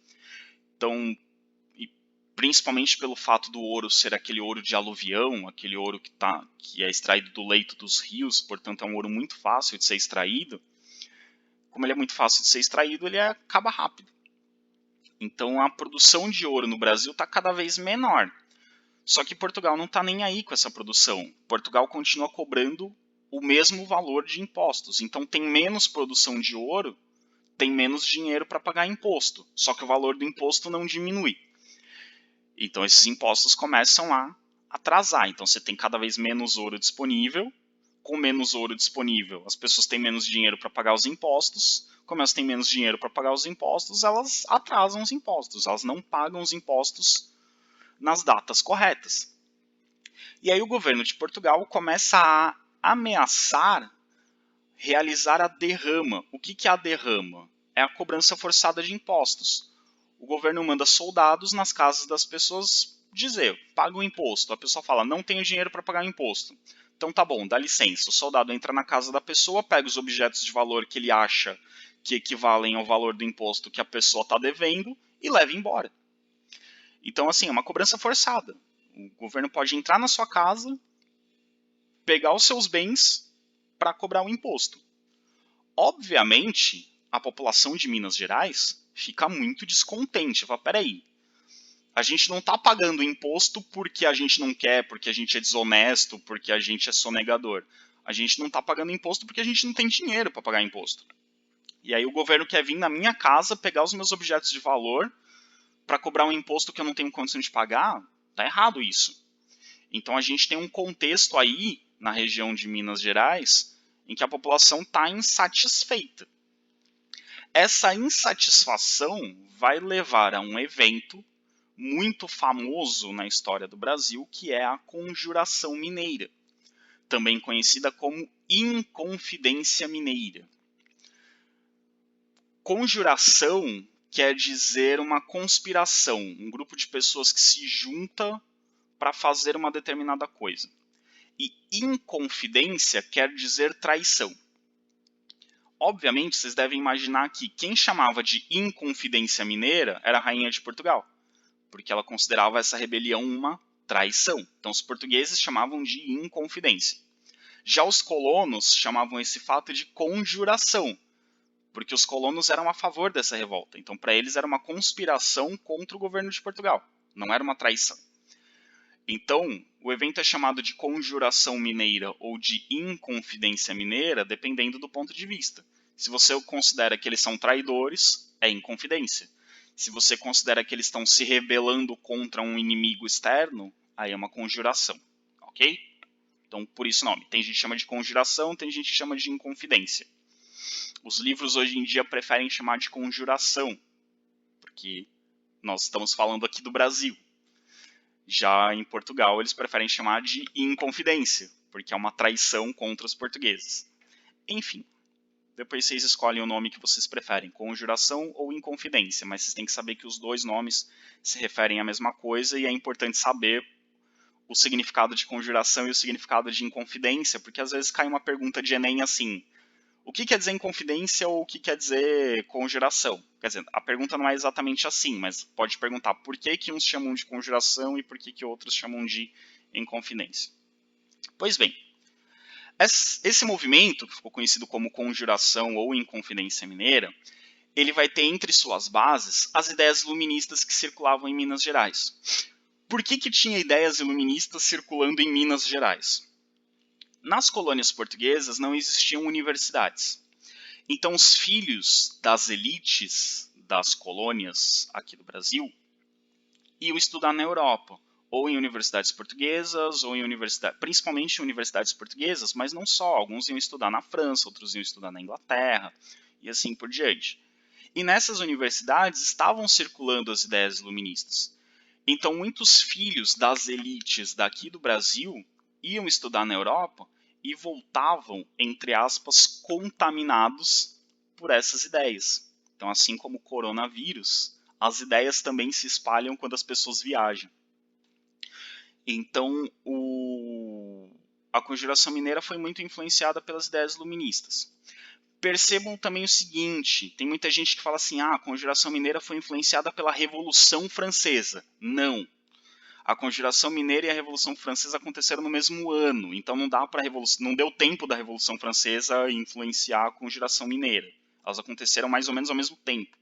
Então, principalmente pelo fato do ouro ser aquele ouro de aluvião, aquele ouro que é extraído do leito dos rios, portanto é um ouro muito fácil de ser extraído. Como ele é muito fácil de ser extraído, ele acaba rápido. Então a produção de ouro no Brasil está cada vez menor. Só que Portugal não está nem aí com essa produção. Portugal continua cobrando o mesmo valor de impostos. Então tem menos produção de ouro, tem menos dinheiro para pagar imposto, só que o valor do imposto não diminui. Então esses impostos começam a atrasar, então você tem cada vez menos ouro disponível. Com menos ouro disponível, as pessoas têm menos dinheiro para pagar os impostos. Como elas têm menos dinheiro para pagar os impostos, elas atrasam os impostos, elas não pagam os impostos nas datas corretas. E aí o governo de Portugal começa a ameaçar realizar a derrama. O que é a derrama? É a cobrança forçada de impostos. O governo manda soldados nas casas das pessoas dizer, paga o imposto. A pessoa fala, não tenho dinheiro para pagar o imposto. Então tá bom, dá licença. O soldado entra na casa da pessoa, pega os objetos de valor que ele acha que equivalem ao valor do imposto que a pessoa está devendo e leva embora. Então, assim, é uma cobrança forçada. O governo pode entrar na sua casa, pegar os seus bens para cobrar o imposto. Obviamente, a população de Minas Gerais fica muito descontente. Fala, peraí, a gente não está pagando imposto porque a gente não quer, porque a gente é desonesto, porque a gente é sonegador. A gente não está pagando imposto porque a gente não tem dinheiro para pagar imposto. E aí o governo quer vir na minha casa, pegar os meus objetos de valor para cobrar um imposto que eu não tenho condição de pagar? Tá errado isso. Então a gente tem um contexto aí, na região de Minas Gerais, em que a população está insatisfeita. Essa insatisfação vai levar a um evento muito famoso na história do Brasil, que é a Conjuração Mineira, também conhecida como Inconfidência Mineira. Conjuração quer dizer uma conspiração, um grupo de pessoas que se junta para fazer uma determinada coisa. E inconfidência quer dizer traição. Obviamente, vocês devem imaginar que quem chamava de Inconfidência Mineira era a Rainha de Portugal, porque ela considerava essa rebelião uma traição. Então os portugueses chamavam de inconfidência. Já os colonos chamavam esse fato de conjuração, porque os colonos eram a favor dessa revolta. Então para eles era uma conspiração contra o governo de Portugal, não era uma traição. Então o evento é chamado de Conjuração Mineira ou de Inconfidência Mineira, dependendo do ponto de vista. Se você considera que eles são traidores, é inconfidência. Se você considera que eles estão se rebelando contra um inimigo externo, aí é uma conjuração, ok? Então, por isso o nome. Tem gente que chama de conjuração, tem gente que chama de inconfidência. Os livros hoje em dia preferem chamar de conjuração, porque nós estamos falando aqui do Brasil. Já em Portugal, eles preferem chamar de inconfidência, porque é uma traição contra os portugueses. Enfim. Depois vocês escolhem o nome que vocês preferem, conjuração ou inconfidência, mas vocês têm que saber que os dois nomes se referem à mesma coisa e é importante saber o significado de conjuração e o significado de inconfidência, porque às vezes cai uma pergunta de Enem assim, o que quer dizer inconfidência ou o que quer dizer conjuração? Quer dizer, a pergunta não é exatamente assim, mas pode perguntar por que uns chamam de conjuração e por que outros chamam de inconfidência. Pois bem, esse movimento, que ficou conhecido como Conjuração ou Inconfidência Mineira, ele vai ter entre suas bases as ideias iluministas que circulavam em Minas Gerais. Por que tinha ideias iluministas circulando em Minas Gerais? Nas colônias portuguesas não existiam universidades. Então os filhos das elites das colônias aqui do Brasil iam estudar na Europa, ou em universidades portuguesas, ou em universidades, principalmente em universidades portuguesas, mas não só. Alguns iam estudar na França, outros iam estudar na Inglaterra, e assim por diante. E nessas universidades estavam circulando as ideias iluministas. Então muitos filhos das elites daqui do Brasil iam estudar na Europa e voltavam, entre aspas, contaminados por essas ideias. Então, assim como o coronavírus, as ideias também se espalham quando as pessoas viajam. Então, a Conjuração Mineira foi muito influenciada pelas ideias iluministas. Percebam também o seguinte, tem muita gente que fala assim, a Conjuração Mineira foi influenciada pela Revolução Francesa. Não. A Conjuração Mineira e a Revolução Francesa aconteceram no mesmo ano, então não deu tempo da Revolução Francesa influenciar a Conjuração Mineira. Elas aconteceram mais ou menos ao mesmo tempo.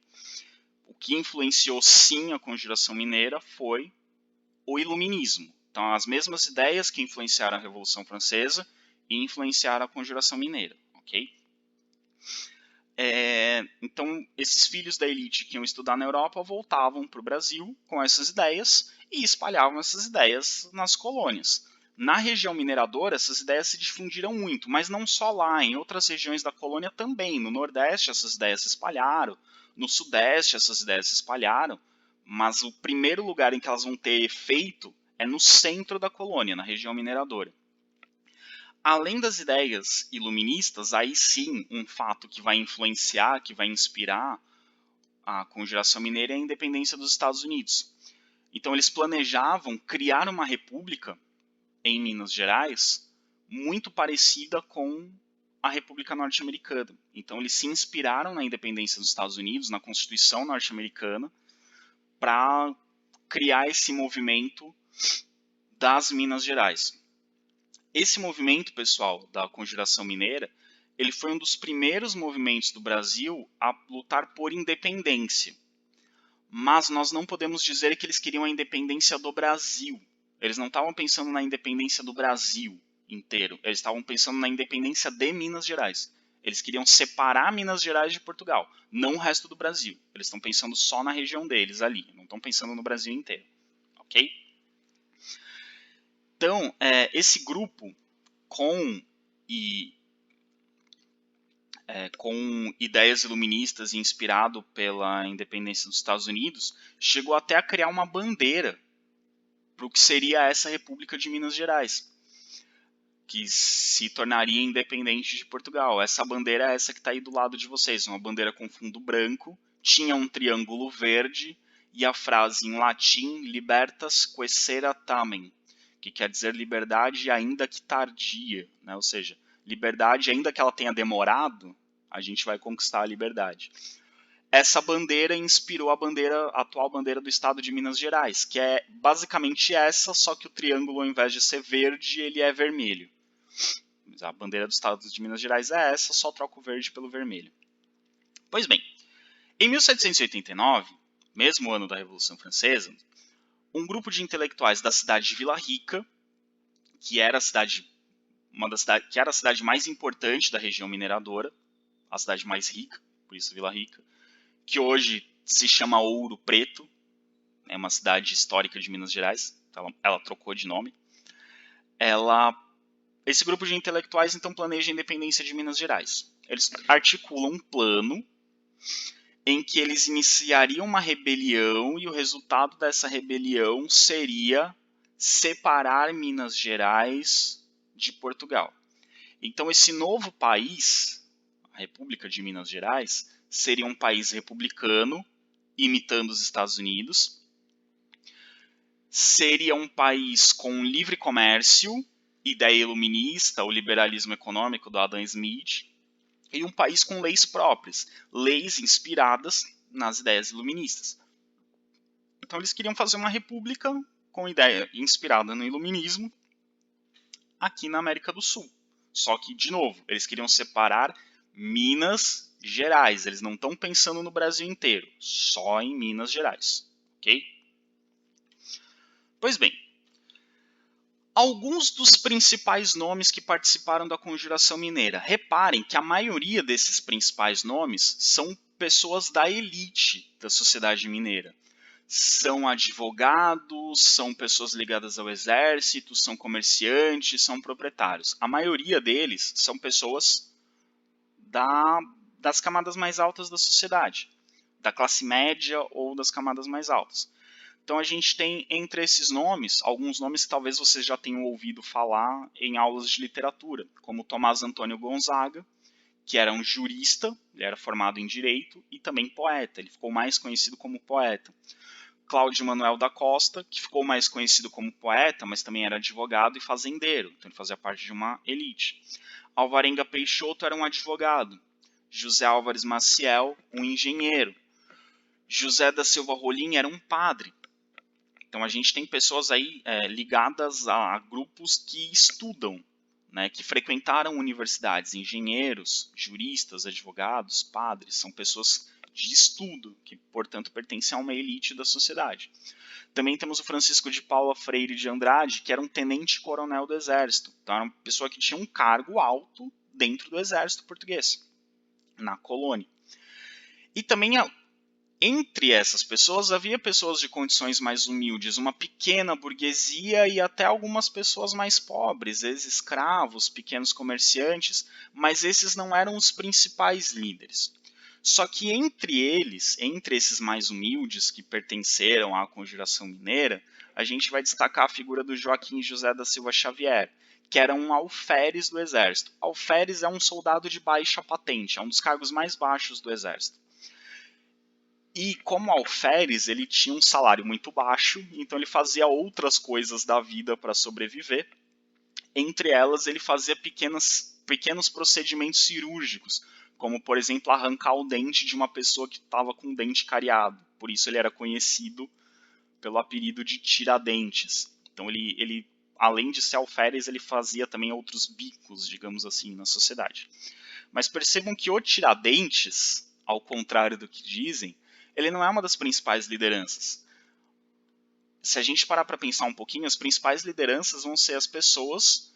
O que influenciou sim a Conjuração Mineira foi o Iluminismo. Então, as mesmas ideias que influenciaram a Revolução Francesa e influenciaram a Conjuração Mineira, ok? Então, esses filhos da elite que iam estudar na Europa voltavam para o Brasil com essas ideias e espalhavam essas ideias nas colônias. Na região mineradora, essas ideias se difundiram muito, mas não só lá, em outras regiões da colônia também. No Nordeste, essas ideias se espalharam, no Sudeste, essas ideias se espalharam, mas o primeiro lugar em que elas vão ter efeito é no centro da colônia, na região mineradora. Além das ideias iluministas, aí sim, um fato que vai influenciar, que vai inspirar a Conjuração Mineira é a independência dos Estados Unidos. Então eles planejavam criar uma república em Minas Gerais muito parecida com a República Norte-Americana. Então eles se inspiraram na independência dos Estados Unidos, na Constituição norte-americana, para criar esse movimento das Minas Gerais. Esse movimento, pessoal, da Conjuração Mineira, ele foi um dos primeiros movimentos do Brasil a lutar por independência. Mas nós não podemos dizer que eles queriam a independência do Brasil. Eles não estavam pensando na independência do Brasil inteiro. Eles estavam pensando na independência de Minas Gerais. Eles queriam separar Minas Gerais de Portugal, não o resto do Brasil. Eles estão pensando só na região deles ali, não estão pensando no Brasil inteiro. Ok? Então, esse grupo com ideias iluministas e inspirado pela independência dos Estados Unidos, chegou até a criar uma bandeira para o que seria essa República de Minas Gerais, que se tornaria independente de Portugal. Essa bandeira é essa que está aí do lado de vocês, uma bandeira com fundo branco, tinha um triângulo verde e a frase em latim Libertas Quesera Tamen, que quer dizer liberdade ainda que tardia, né? Ou seja, liberdade ainda que ela tenha demorado, a gente vai conquistar a liberdade. Essa bandeira inspirou a atual bandeira do estado de Minas Gerais, que é basicamente essa, só que o triângulo, ao invés de ser verde, ele é vermelho. A bandeira do estado de Minas Gerais é essa, só troca o verde pelo vermelho. Pois bem, em 1789, mesmo ano da Revolução Francesa, um grupo de intelectuais da cidade de Vila Rica, que era a cidade mais importante da região mineradora, a cidade mais rica, por isso Vila Rica, que hoje se chama Ouro Preto, é uma cidade histórica de Minas Gerais, ela trocou de nome. Esse grupo de intelectuais então planeja a independência de Minas Gerais. Eles articulam um plano em que eles iniciariam uma rebelião e o resultado dessa rebelião seria separar Minas Gerais de Portugal. Então esse novo país, a República de Minas Gerais, seria um país republicano, imitando os Estados Unidos. Seria um país com livre comércio, ideia iluminista, o liberalismo econômico do Adam Smith, e um país com leis próprias, leis inspiradas nas ideias iluministas. Então eles queriam fazer uma república com ideia inspirada no iluminismo aqui na América do Sul. Só que, de novo, eles queriam separar Minas Gerais. Eles não estão pensando no Brasil inteiro, só em Minas Gerais. Ok? Pois bem, alguns dos principais nomes que participaram da Conjuração Mineira. Reparem que a maioria desses principais nomes são pessoas da elite da sociedade mineira. São advogados, são pessoas ligadas ao exército, são comerciantes, são proprietários. A maioria deles são pessoas das camadas mais altas da sociedade, da classe média ou das camadas mais altas. Então a gente tem entre esses nomes, alguns nomes que talvez vocês já tenham ouvido falar em aulas de literatura, como Tomás Antônio Gonzaga, que era um jurista, ele era formado em Direito e também poeta, ele ficou mais conhecido como poeta. Cláudio Manuel da Costa, que ficou mais conhecido como poeta, mas também era advogado e fazendeiro, então ele fazia parte de uma elite. Alvarenga Peixoto era um advogado. José Álvares Maciel, um engenheiro. José da Silva Rolim era um padre. Então a gente tem pessoas aí ligadas a grupos que estudam, né, que frequentaram universidades, engenheiros, juristas, advogados, padres, são pessoas de estudo, que portanto pertencem a uma elite da sociedade. Também temos o Francisco de Paula Freire de Andrade, que era um tenente-coronel do exército, então era uma pessoa que tinha um cargo alto dentro do exército português. na colônia. E também entre essas pessoas havia pessoas de condições mais humildes, uma pequena burguesia e até algumas pessoas mais pobres, ex-escravos, pequenos comerciantes, mas esses não eram os principais líderes. Só que entre eles, entre esses mais humildes que pertenceram à Conjuração Mineira, a gente vai destacar a figura do Joaquim José da Silva Xavier, que era um alferes do exército. Alferes é um soldado de baixa patente, é um dos cargos mais baixos do exército. E como alferes, ele tinha um salário muito baixo, então ele fazia outras coisas da vida para sobreviver. Entre elas, ele fazia pequenos procedimentos cirúrgicos, como, por exemplo, arrancar o dente de uma pessoa que estava com o dente cariado. Por isso ele era conhecido pelo apelido de Tiradentes. Então ele além de ser alferes, ele fazia também outros bicos, digamos assim, na sociedade. Mas percebam que o Tiradentes, ao contrário do que dizem, ele não é uma das principais lideranças. Se a gente parar para pensar um pouquinho, as principais lideranças vão ser as pessoas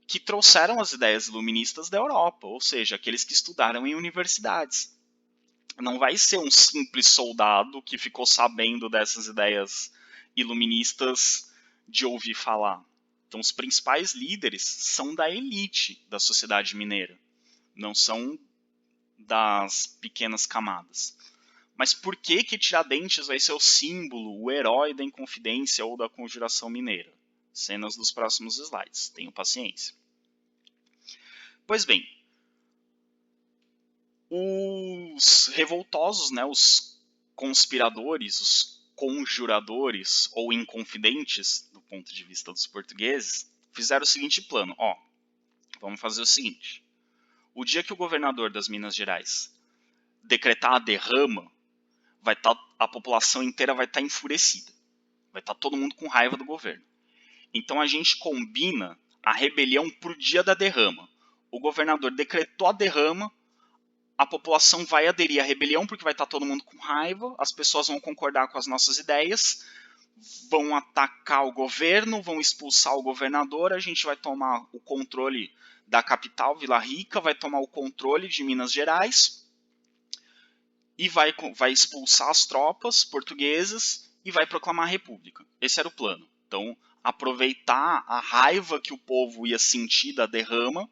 que trouxeram as ideias iluministas da Europa, ou seja, aqueles que estudaram em universidades. Não vai ser um simples soldado que ficou sabendo dessas ideias iluministas de ouvir falar. Então, os principais líderes são da elite da sociedade mineira, não são das pequenas camadas. Mas por que Tiradentes vai ser o símbolo, o herói da Inconfidência ou da Conjuração Mineira? Cenas dos próximos slides, tenham paciência. Pois bem, os revoltosos, né, os conspiradores, os conjuradores ou inconfidentes, do ponto de vista dos portugueses, fizeram o seguinte plano. Vamos fazer o seguinte. O dia que o governador das Minas Gerais decretar a derrama, a população inteira vai estar enfurecida. Vai estar todo mundo com raiva do governo. Então a gente combina a rebelião para o dia da derrama. O governador decretou a derrama, a população vai aderir à rebelião porque vai estar todo mundo com raiva, as pessoas vão concordar com as nossas ideias, vão atacar o governo, vão expulsar o governador, a gente vai tomar o controle da capital, Vila Rica, vai tomar o controle de Minas Gerais e vai expulsar as tropas portuguesas e vai proclamar a república. Esse era o plano. Então, aproveitar a raiva que o povo ia sentir da derrama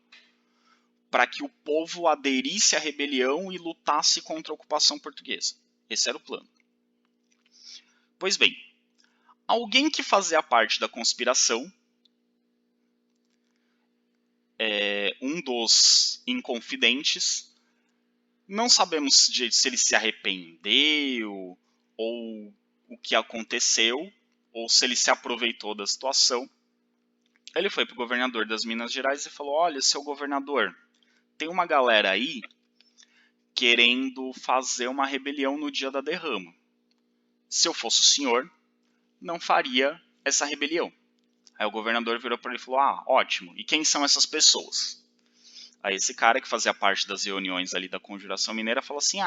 para que o povo aderisse à rebelião e lutasse contra a ocupação portuguesa. Esse era o plano. Pois bem, alguém que fazia parte da conspiração, um dos inconfidentes, não sabemos se ele se arrependeu ou o que aconteceu, ou se ele se aproveitou da situação. Ele foi para o governador das Minas Gerais e falou: olha, seu governador, tem uma galera aí querendo fazer uma rebelião no dia da derrama. Se eu fosse o senhor, não faria essa rebelião. Aí o governador virou para ele e falou: ótimo, e quem são essas pessoas? Aí esse cara que fazia parte das reuniões ali da Conjuração Mineira falou assim: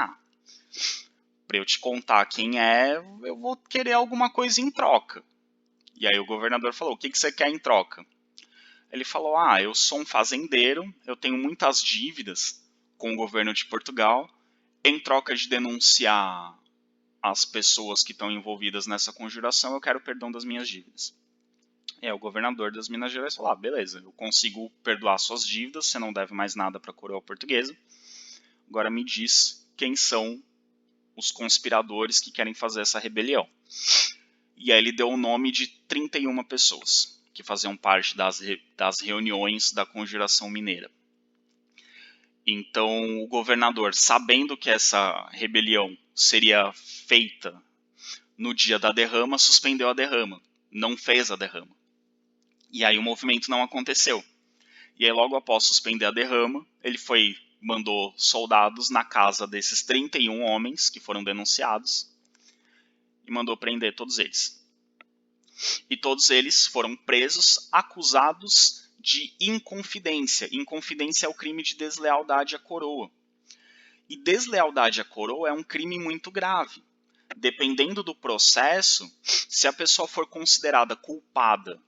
para eu te contar quem é, eu vou querer alguma coisa em troca. E aí o governador falou: o que você quer em troca? Ele falou: eu sou um fazendeiro, eu tenho muitas dívidas com o governo de Portugal, em troca de denunciar as pessoas que estão envolvidas nessa conjuração, eu quero perdão das minhas dívidas. E aí o governador das Minas Gerais falou: beleza, eu consigo perdoar suas dívidas, você não deve mais nada para a coroa portuguesa, agora me diz quem são os conspiradores que querem fazer essa rebelião. E aí ele deu o nome de 31 pessoas que faziam parte das reuniões da Conjuração Mineira. Então o governador, sabendo que essa rebelião seria feita no dia da derrama, suspendeu a derrama, não fez a derrama. E aí o movimento não aconteceu. E aí logo após suspender a derrama, ele mandou soldados na casa desses 31 homens que foram denunciados e mandou prender todos eles. E todos eles foram presos, acusados de inconfidência. Inconfidência é o crime de deslealdade à coroa. E deslealdade à coroa é um crime muito grave. Dependendo do processo, se a pessoa for considerada culpada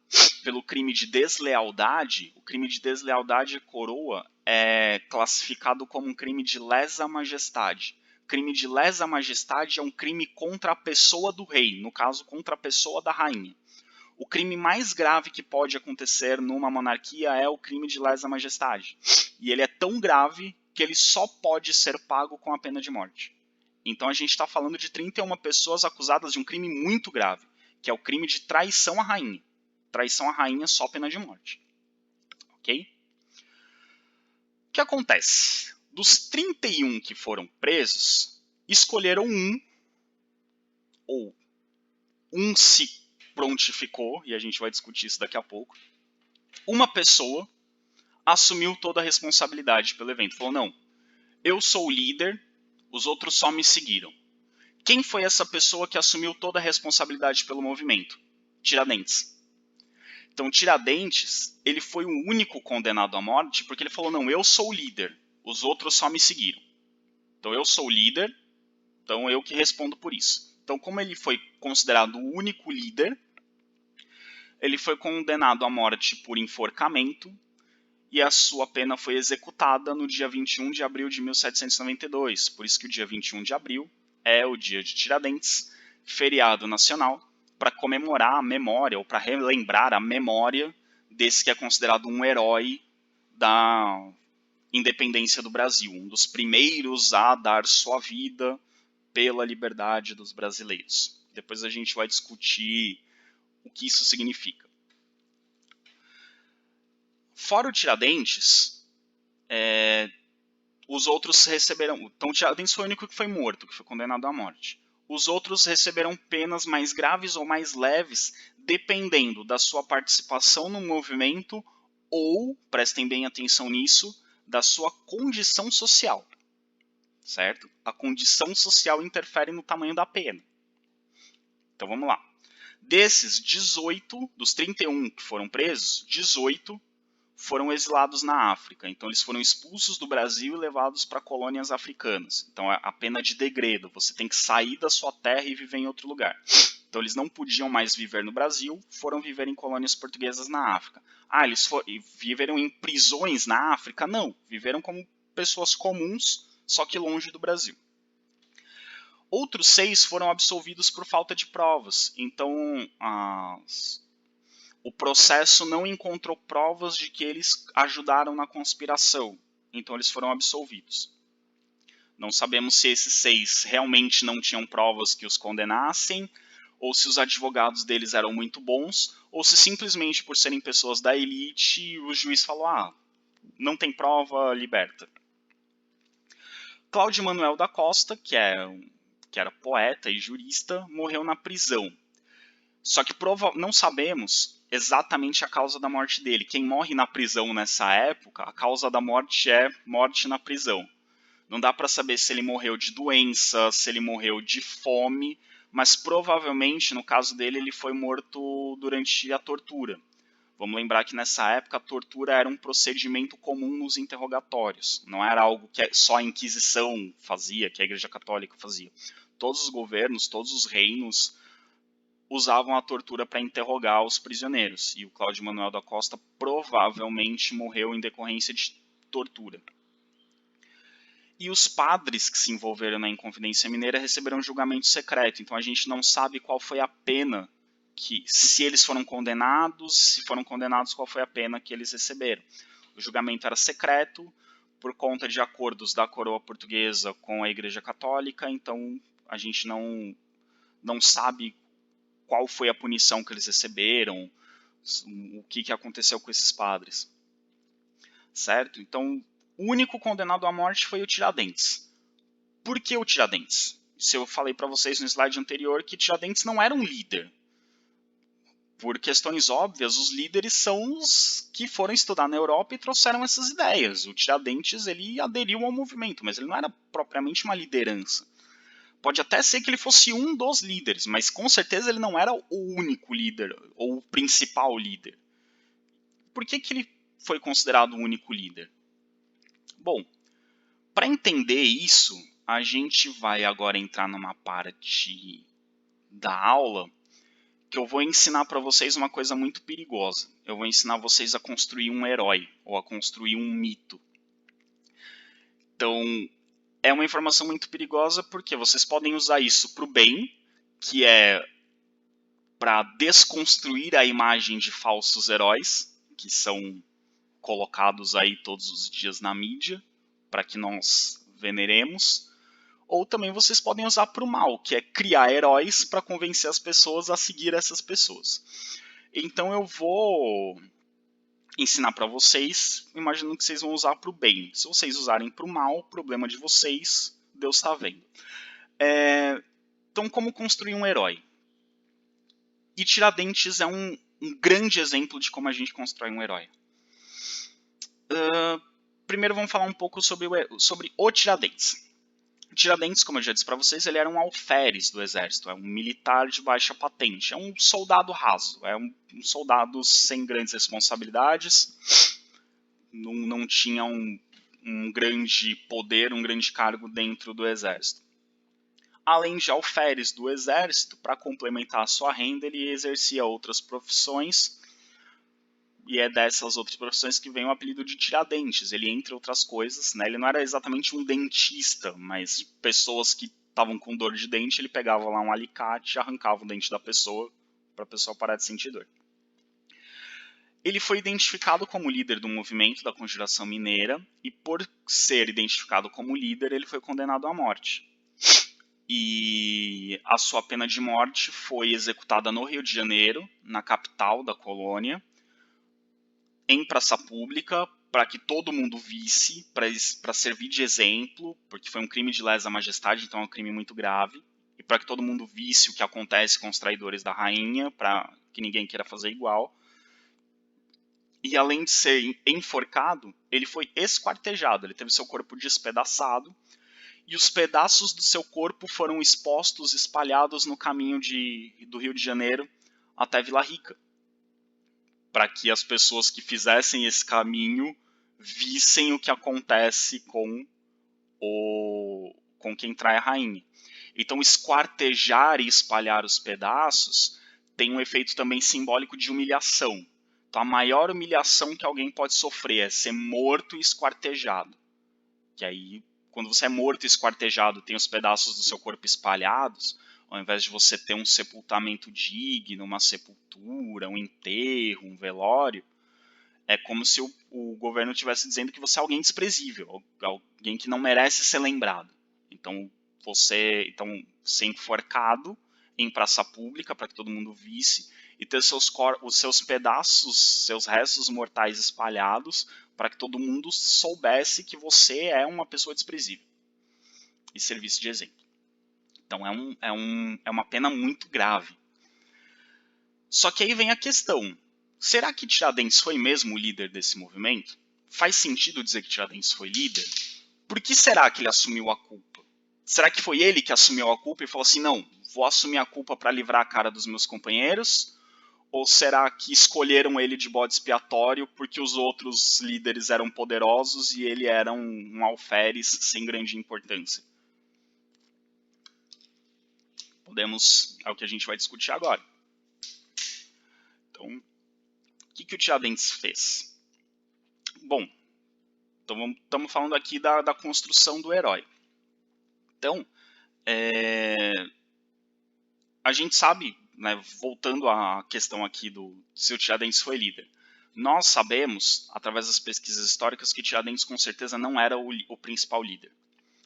pelo crime de deslealdade, o crime de deslealdade à coroa é classificado como um crime de lesa majestade. Crime de lesa majestade é um crime contra a pessoa do rei, no caso, contra a pessoa da rainha. O crime mais grave que pode acontecer numa monarquia é o crime de lesa majestade. E ele é tão grave que ele só pode ser pago com a pena de morte. Então a gente está falando de 31 pessoas acusadas de um crime muito grave, que é o crime de traição à rainha. Traição à rainha, só pena de morte. Ok? O que acontece? Dos 31 que foram presos, escolheram ou um se prontificou, e a gente vai discutir isso daqui a pouco. Uma pessoa assumiu toda a responsabilidade pelo evento. Falou, não, eu sou o líder, os outros só me seguiram. Quem foi essa pessoa que assumiu toda a responsabilidade pelo movimento? Tiradentes. Então, Tiradentes, ele foi o único condenado à morte porque ele falou, não, eu sou o líder, os outros só me seguiram. Então, eu sou o líder, então eu que respondo por isso. Então, como ele foi considerado o único líder, ele foi condenado à morte por enforcamento e a sua pena foi executada no dia 21 de abril de 1792. Por isso que o dia 21 de abril é o dia de Tiradentes, feriado nacional, para comemorar a memória, ou para relembrar a memória desse que é considerado um herói da independência do Brasil, um dos primeiros a dar sua vida pela liberdade dos brasileiros. Depois a gente vai discutir o que isso significa. Fora o Tiradentes, os outros receberam... Então, Tiradentes foi o único que foi morto, que foi condenado à morte. Os outros receberam penas mais graves ou mais leves, dependendo da sua participação no movimento ou, prestem bem atenção nisso, da sua condição social. Certo? A condição social interfere no tamanho da pena. Então, vamos lá. Desses 18, dos 31 que foram presos, 18 foram exilados na África. Então, eles foram expulsos do Brasil e levados para colônias africanas. Então, é a pena de degredo. Você tem que sair da sua terra e viver em outro lugar. Então, eles não podiam mais viver no Brasil, foram viver em colônias portuguesas na África. Eles viveram em prisões na África? Não. Viveram como pessoas comuns, só que longe do Brasil. Outros 6 foram absolvidos por falta de provas. Então, o processo não encontrou provas de que eles ajudaram na conspiração. Então eles foram absolvidos. Não sabemos se esses 6 realmente não tinham provas que os condenassem, ou se os advogados deles eram muito bons, ou se simplesmente por serem pessoas da elite, o juiz falou, não tem prova, liberta. Cláudio Manuel da Costa, que era poeta e jurista, morreu na prisão. Só que não sabemos exatamente a causa da morte dele. Quem morre na prisão nessa época, a causa da morte é morte na prisão. Não dá para saber se ele morreu de doença, se ele morreu de fome, mas provavelmente, no caso dele, ele foi morto durante a tortura. Vamos lembrar que nessa época a tortura era um procedimento comum nos interrogatórios. Não era algo que só a Inquisição fazia, que a Igreja Católica fazia. Todos os governos, todos os reinos usavam a tortura para interrogar os prisioneiros. E o Cláudio Manuel da Costa provavelmente morreu em decorrência de tortura. E os padres que se envolveram na Inconfidência Mineira receberam julgamento secreto. Então a gente não sabe qual foi a pena se eles foram condenados, se foram condenados, qual foi a pena que eles receberam. O julgamento era secreto por conta de acordos da coroa portuguesa com a Igreja Católica, então a gente não sabe qual foi a punição que eles receberam, o que aconteceu com esses padres. Certo? Então, o único condenado à morte foi o Tiradentes. Por que o Tiradentes? Se eu falei para vocês no slide anterior que Tiradentes não era um líder. Por questões óbvias, os líderes são os que foram estudar na Europa e trouxeram essas ideias. O Tiradentes ele aderiu ao movimento, mas ele não era propriamente uma liderança. Pode até ser que ele fosse um dos líderes, mas com certeza ele não era o único líder ou o principal líder. Por que ele foi considerado o único líder? Bom, para entender isso, a gente vai agora entrar numa parte da aula que eu vou ensinar para vocês uma coisa muito perigosa. Eu vou ensinar vocês a construir um herói, ou a construir um mito. Então, é uma informação muito perigosa porque vocês podem usar isso para o bem, que é para desconstruir a imagem de falsos heróis, que são colocados aí todos os dias na mídia, para que nós veneremos. Ou também vocês podem usar para o mal, que é criar heróis para convencer as pessoas a seguir essas pessoas. Então eu vou ensinar para vocês, imaginando que vocês vão usar para o bem. Se vocês usarem para o mal, problema de vocês, Deus está vendo. Então, como construir um herói? E Tiradentes é um grande exemplo de como a gente constrói um herói. Primeiro vamos falar um pouco sobre o Tiradentes. Tiradentes, como eu já disse para vocês, ele era um alferes do exército, é um militar de baixa patente, é um soldado raso, é um soldado sem grandes responsabilidades, não tinha um grande poder, um grande cargo dentro do exército. Além de alferes do exército, para complementar a sua renda, ele exercia outras profissões, e é dessas outras profissões que vem o apelido de Tiradentes. Ele, entre outras coisas, né, ele não era exatamente um dentista, mas pessoas que estavam com dor de dente, ele pegava lá um alicate e arrancava o dente da pessoa, para a pessoa parar de sentir dor. Ele foi identificado como líder do movimento da Conjuração Mineira, e por ser identificado como líder, ele foi condenado à morte. E a sua pena de morte foi executada no Rio de Janeiro, na capital da colônia, em praça pública, para que todo mundo visse, para servir de exemplo, porque foi um crime de lesa majestade, então é um crime muito grave, e para que todo mundo visse o que acontece com os traidores da rainha, para que ninguém queira fazer igual. E além de ser enforcado, ele foi esquartejado, ele teve seu corpo despedaçado, e os pedaços do seu corpo foram expostos, espalhados no caminho do Rio de Janeiro até Vila Rica, para que as pessoas que fizessem esse caminho vissem o que acontece com quem trai a rainha. Então, esquartejar e espalhar os pedaços tem um efeito também simbólico de humilhação. Então, a maior humilhação que alguém pode sofrer é ser morto e esquartejado. Que aí, quando você é morto e esquartejado, tem os pedaços do seu corpo espalhados, ao invés de você ter um sepultamento digno, uma sepultura, um enterro, um velório, é como se o governo estivesse dizendo que você é alguém desprezível, alguém que não merece ser lembrado. Então, ser enforcado em praça pública para que todo mundo visse e ter os seus pedaços, seus restos mortais espalhados para que todo mundo soubesse que você é uma pessoa desprezível e servisse de exemplo. Então é uma pena muito grave. Só que aí vem a questão, será que Tiradentes foi mesmo o líder desse movimento? Faz sentido dizer que Tiradentes foi líder? Por que será que ele assumiu a culpa? Será que foi ele que assumiu a culpa e falou assim, não, vou assumir a culpa para livrar a cara dos meus companheiros? Ou será que escolheram ele de bode expiatório porque os outros líderes eram poderosos e ele era um alferes sem grande importância? É o que a gente vai discutir agora. Então, o que o Tiradentes fez? Bom, então estamos falando aqui da construção do herói. Então, a gente sabe, né, voltando à questão aqui se o Tiradentes foi líder, nós sabemos, através das pesquisas históricas, que Tiradentes com certeza não era o principal líder.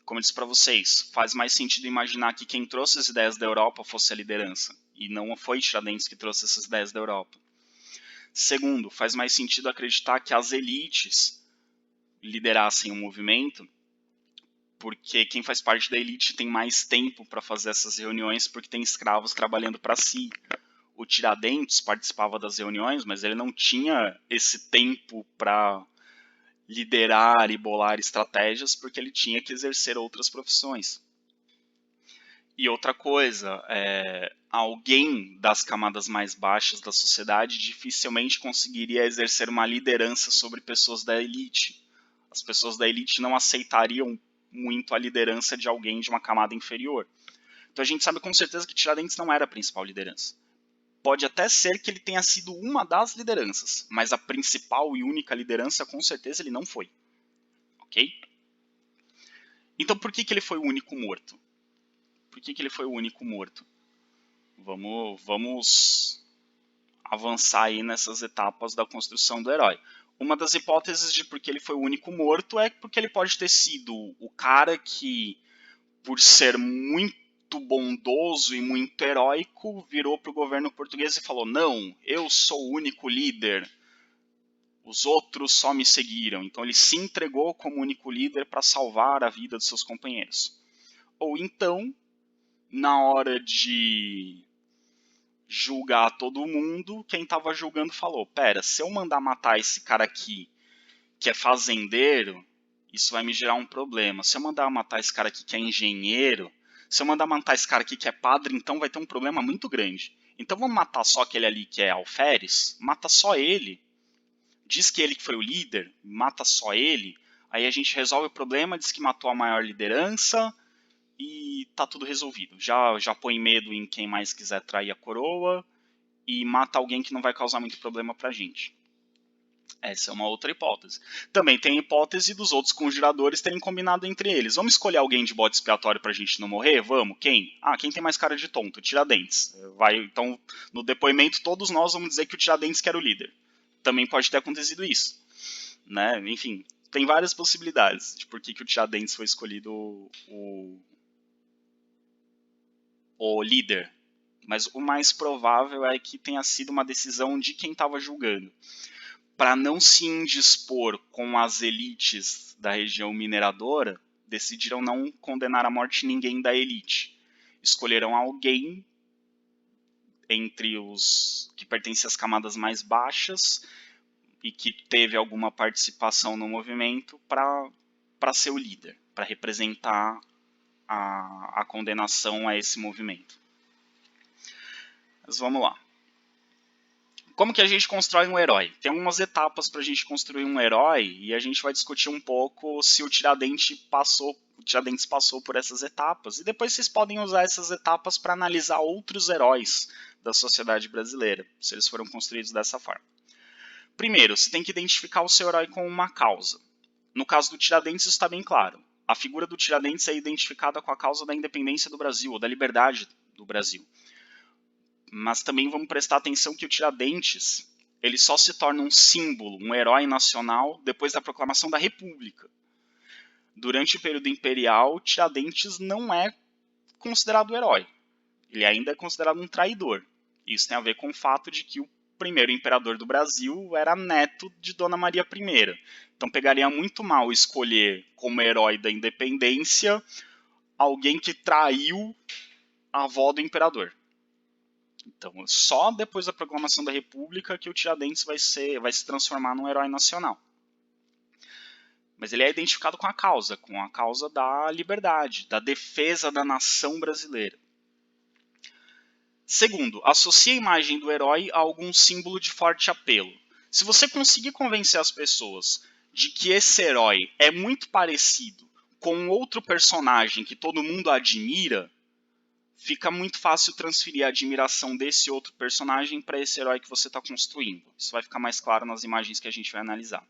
Como eu disse para vocês, faz mais sentido imaginar que quem trouxe as ideias da Europa fosse a liderança, e não foi Tiradentes que trouxe essas ideias da Europa. Segundo, faz mais sentido acreditar que as elites liderassem o movimento, porque quem faz parte da elite tem mais tempo para fazer essas reuniões, porque tem escravos trabalhando para si. O Tiradentes participava das reuniões, mas ele não tinha esse tempo para liderar e bolar estratégias, porque ele tinha que exercer outras profissões. E outra coisa, alguém das camadas mais baixas da sociedade dificilmente conseguiria exercer uma liderança sobre pessoas da elite. As pessoas da elite não aceitariam muito a liderança de alguém de uma camada inferior. Então a gente sabe com certeza que Tiradentes não era a principal liderança. Pode até ser que ele tenha sido uma das lideranças, mas a principal e única liderança, com certeza, ele não foi. Ok? Então, por que ele foi o único morto? Por que ele foi o único morto? Vamos avançar aí nessas etapas da construção do herói. Uma das hipóteses de por que ele foi o único morto é porque ele pode ter sido o cara que, por ser muito bondoso e muito heróico, virou para o governo português e falou: não, eu sou o único líder, os outros só me seguiram. Então ele se entregou como único líder para salvar a vida dos seus companheiros. Ou então, na hora de julgar todo mundo, quem estava julgando falou: pera, se eu mandar matar esse cara aqui, que é fazendeiro, isso vai me gerar um problema. Se eu mandar matar esse cara aqui que é engenheiro, se eu mandar matar esse cara aqui que é padre, então vai ter um problema muito grande. Então vamos matar só aquele ali que é alferes? Mata só ele. Diz que ele que foi o líder, mata só ele. Aí a gente resolve o problema, diz que matou a maior liderança e tá tudo resolvido. Já põe medo em quem mais quiser trair a coroa e mata alguém que não vai causar muito problema pra gente. Essa é uma outra hipótese. Também tem a hipótese dos outros conjuradores terem combinado entre eles. Vamos escolher alguém de bode expiatório pra gente não morrer? Vamos. Quem? Ah, quem tem mais cara de tonto? Tiradentes. Então, no depoimento, todos nós vamos dizer que o Tiradentes que era o líder. Também pode ter acontecido isso. Né? Enfim, tem várias possibilidades de por que o Tiradentes foi escolhido o líder. Mas o mais provável é que tenha sido uma decisão de quem estava julgando. Para não se indispor com as elites da região mineradora, decidiram não condenar à morte ninguém da elite. Escolheram alguém entre os que pertencem às camadas mais baixas e que teve alguma participação no movimento para ser o líder, para representar a condenação a esse movimento. Mas vamos lá. Como que a gente constrói um herói? Tem algumas etapas para a gente construir um herói e a gente vai discutir um pouco se o Tiradentes passou por essas etapas. E depois vocês podem usar essas etapas para analisar outros heróis da sociedade brasileira, se eles foram construídos dessa forma. Primeiro, você tem que identificar o seu herói com uma causa. No caso do Tiradentes, isso está bem claro. A figura do Tiradentes é identificada com a causa da independência do Brasil, ou da liberdade do Brasil. Mas também vamos prestar atenção que o Tiradentes ele só se torna um símbolo, um herói nacional, depois da proclamação da República. Durante o período imperial, Tiradentes não é considerado herói. Ele ainda é considerado um traidor. Isso tem a ver com o fato de que o primeiro imperador do Brasil era neto de Dona Maria I. Então pegaria muito mal escolher como herói da independência alguém que traiu a avó do imperador. Então, só depois da proclamação da República que o Tiradentes vai se transformar num herói nacional. Mas ele é identificado com a causa da liberdade, da defesa da nação brasileira. Segundo, associe a imagem do herói a algum símbolo de forte apelo. Se você conseguir convencer as pessoas de que esse herói é muito parecido com outro personagem que todo mundo admira, fica muito fácil transferir a admiração desse outro personagem para esse herói que você está construindo. Isso vai ficar mais claro nas imagens que a gente vai analisar.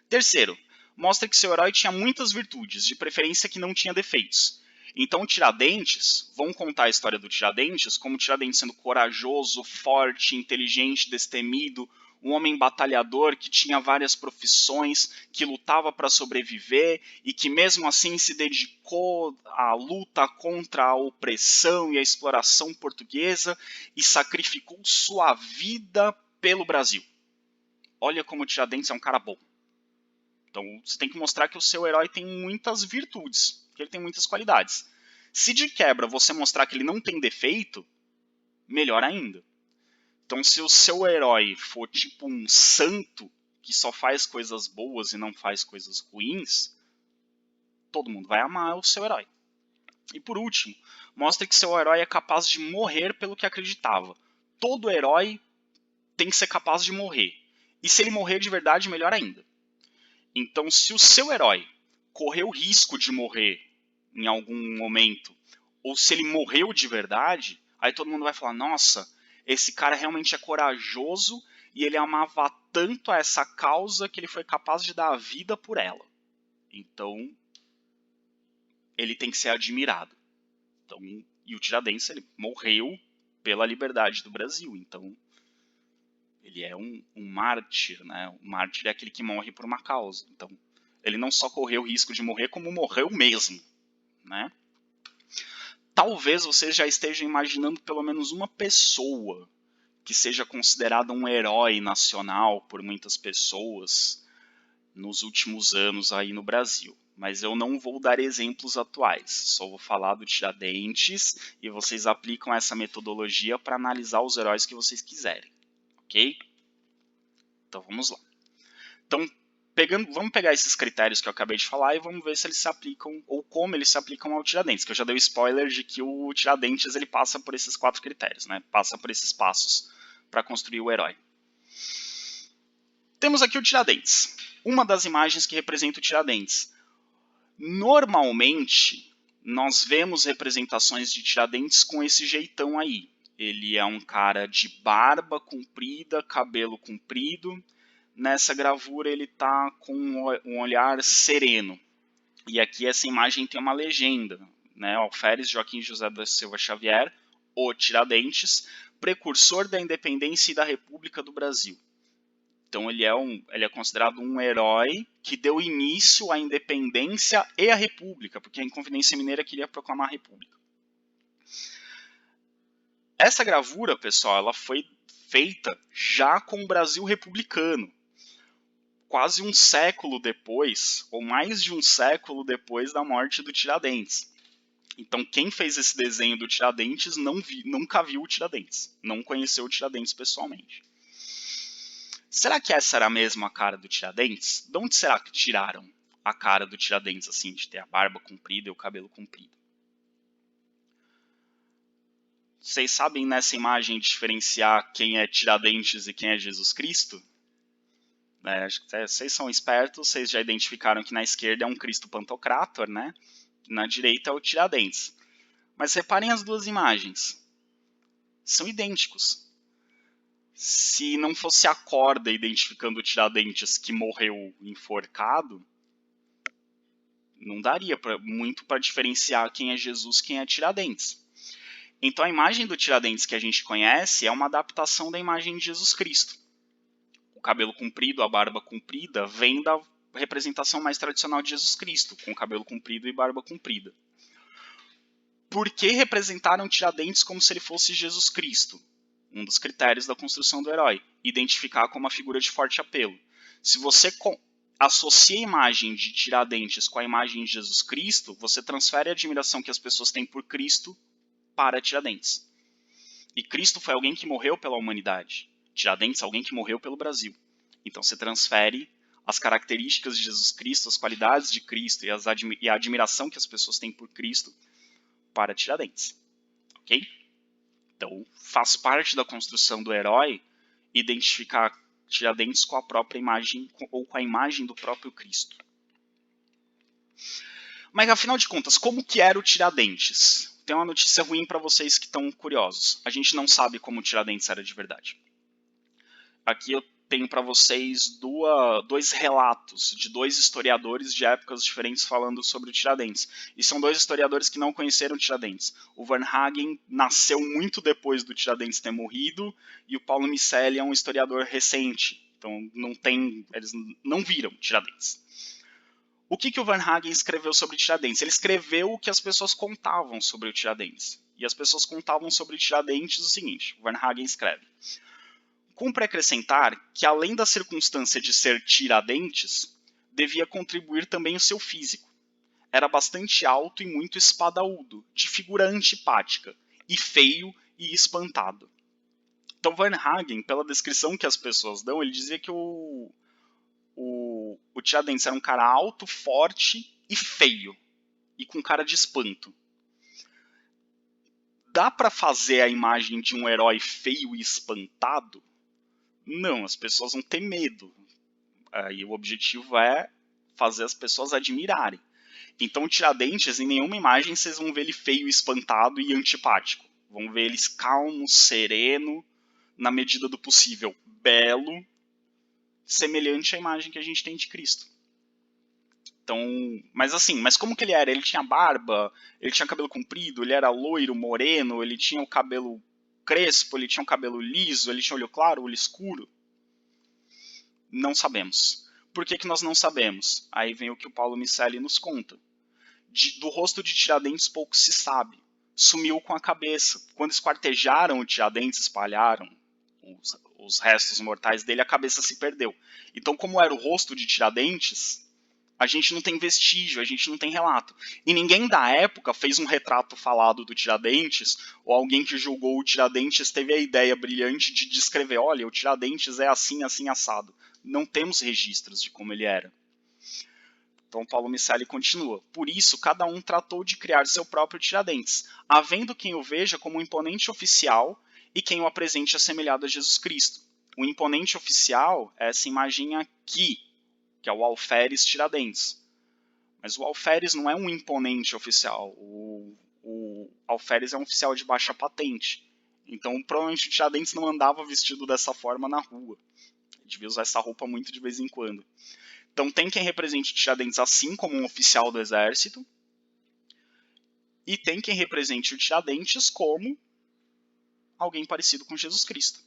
Terceiro, mostra que seu herói tinha muitas virtudes, de preferência que não tinha defeitos. Então, Tiradentes, vão contar a história do Tiradentes como Tiradentes sendo corajoso, forte, inteligente, destemido, um homem batalhador que tinha várias profissões, que lutava para sobreviver e que mesmo assim se dedicou à luta contra a opressão e a exploração portuguesa e sacrificou sua vida pelo Brasil. Olha como Tiradentes é um cara bom. Então você tem que mostrar que o seu herói tem muitas virtudes, que ele tem muitas qualidades. Se de quebra você mostrar que ele não tem defeito, melhor ainda. Então, se o seu herói for tipo um santo que só faz coisas boas e não faz coisas ruins, todo mundo vai amar o seu herói. E por último, mostre que seu herói é capaz de morrer pelo que acreditava. Todo herói tem que ser capaz de morrer. E se ele morrer de verdade, melhor ainda. Então, se o seu herói correu o risco de morrer em algum momento, ou se ele morreu de verdade, aí todo mundo vai falar, nossa, esse cara realmente é corajoso e ele amava tanto essa causa que ele foi capaz de dar a vida por ela. Então, ele tem que ser admirado. Então, e o Tiradentes, ele morreu pela liberdade do Brasil. Então, ele é um mártir, né? O mártir é aquele que morre por uma causa. Então, ele não só correu o risco de morrer, como morreu mesmo, né? Talvez vocês já estejam imaginando pelo menos uma pessoa que seja considerada um herói nacional por muitas pessoas nos últimos anos aí no Brasil. Mas eu não vou dar exemplos atuais, só vou falar do Tiradentes e vocês aplicam essa metodologia para analisar os heróis que vocês quiserem, ok? Então vamos lá. Então, vamos pegar esses critérios que eu acabei de falar e vamos ver se eles se aplicam ou como eles se aplicam ao Tiradentes, que eu já dei o spoiler de que o Tiradentes ele passa por esses 4 critérios, né? Passa por esses passos para construir o herói. Temos aqui o Tiradentes, uma das imagens que representa o Tiradentes. Normalmente, nós vemos representações de Tiradentes com esse jeitão aí. Ele é um cara de barba comprida, cabelo comprido. Nessa gravura ele está com um olhar sereno. E aqui essa imagem tem uma legenda, né? Alferes Joaquim José da Silva Xavier, o Tiradentes, precursor da independência e da República do Brasil. Então ele é considerado um herói que deu início à independência e à república, porque a Inconfidência Mineira queria proclamar a república. Essa gravura, pessoal, ela foi feita já com o Brasil republicano, quase um século depois, ou mais de um século depois da morte do Tiradentes. Então quem fez esse desenho do Tiradentes nunca viu o Tiradentes, não conheceu o Tiradentes pessoalmente. Será que essa era a mesma cara do Tiradentes? De onde será que tiraram a cara do Tiradentes, assim, de ter a barba comprida e o cabelo comprido? Vocês sabem nessa imagem diferenciar quem é Tiradentes e quem é Jesus Cristo? Acho que vocês são espertos, vocês já identificaram que na esquerda é um Cristo Pantocrator, né? Na direita é o Tiradentes. Mas reparem as duas imagens. São idênticos. Se não fosse a corda identificando o Tiradentes que morreu enforcado, não daria muito para diferenciar quem é Jesus e quem é Tiradentes. Então a imagem do Tiradentes que a gente conhece é uma adaptação da imagem de Jesus Cristo. O cabelo comprido, a barba comprida, vem da representação mais tradicional de Jesus Cristo, com cabelo comprido e barba comprida. Por que representaram Tiradentes como se ele fosse Jesus Cristo? Um dos critérios da construção do herói, identificar como uma figura de forte apelo. Se você associa a imagem de Tiradentes com a imagem de Jesus Cristo, você transfere a admiração que as pessoas têm por Cristo para Tiradentes. E Cristo foi alguém que morreu pela humanidade. Tiradentes, alguém que morreu pelo Brasil. Então você transfere as características de Jesus Cristo, as qualidades de Cristo e a admiração que as pessoas têm por Cristo para Tiradentes. Ok? Então, faz parte da construção do herói identificar Tiradentes com a própria imagem ou com a imagem do próprio Cristo. Mas, afinal de contas, como que era o Tiradentes? Tem uma notícia ruim para vocês que estão curiosos. A gente não sabe como o Tiradentes era de verdade. Aqui eu tenho para vocês dois relatos de 2 historiadores de épocas diferentes falando sobre o Tiradentes. E são 2 historiadores que não conheceram o Tiradentes. O Varnhagen nasceu muito depois do Tiradentes ter morrido, e o Paulo Miceli é um historiador recente. Então eles não viram Tiradentes. O que o Varnhagen escreveu sobre Tiradentes? Ele escreveu o que as pessoas contavam sobre o Tiradentes. E as pessoas contavam sobre o Tiradentes o seguinte: o Varnhagen escreve: cumpre acrescentar que, além da circunstância de ser Tiradentes, devia contribuir também o seu físico. Era bastante alto e muito espadaúdo, de figura antipática, e feio e espantado. Então Varnhagen, pela descrição que as pessoas dão, ele dizia que o Tiradentes era um cara alto, forte e feio, e com cara de espanto. Dá para fazer a imagem de um herói feio e espantado? Não, as pessoas vão ter medo. E o objetivo é fazer as pessoas admirarem. Então o Tiradentes, em nenhuma imagem vocês vão ver ele feio, espantado e antipático. Vão ver ele calmo, sereno, na medida do possível, belo, semelhante à imagem que a gente tem de Cristo. Então, mas como que ele era? Ele tinha barba, ele tinha cabelo comprido, ele era loiro, moreno, ele tinha o cabelo crespo, ele tinha o cabelo liso, ele tinha olho claro, olho escuro? Não sabemos. Por que nós não sabemos? Aí vem o que o Paulo Miceli nos conta. Do rosto de Tiradentes pouco se sabe. Sumiu com a cabeça. Quando esquartejaram o Tiradentes, espalharam os restos mortais dele, a cabeça se perdeu. Então, como era o rosto de Tiradentes, a gente não tem vestígio, a gente não tem relato. E ninguém da época fez um retrato falado do Tiradentes, ou alguém que julgou o Tiradentes teve a ideia brilhante de descrever, olha, o Tiradentes é assim, assim, assado. Não temos registros de como ele era. Então Paulo Miceli continua. Por isso, cada um tratou de criar seu próprio Tiradentes, havendo quem o veja como um imponente oficial e quem o apresente assemelhado a Jesus Cristo. O imponente oficial é essa imagem aqui, que é o alferes Tiradentes. Mas o alferes não é um imponente oficial. O alferes é um oficial de baixa patente. Então, provavelmente o Tiradentes não andava vestido dessa forma na rua. Ele devia usar essa roupa muito de vez em quando. Então, tem quem represente Tiradentes assim como um oficial do exército. E tem quem represente o Tiradentes como alguém parecido com Jesus Cristo.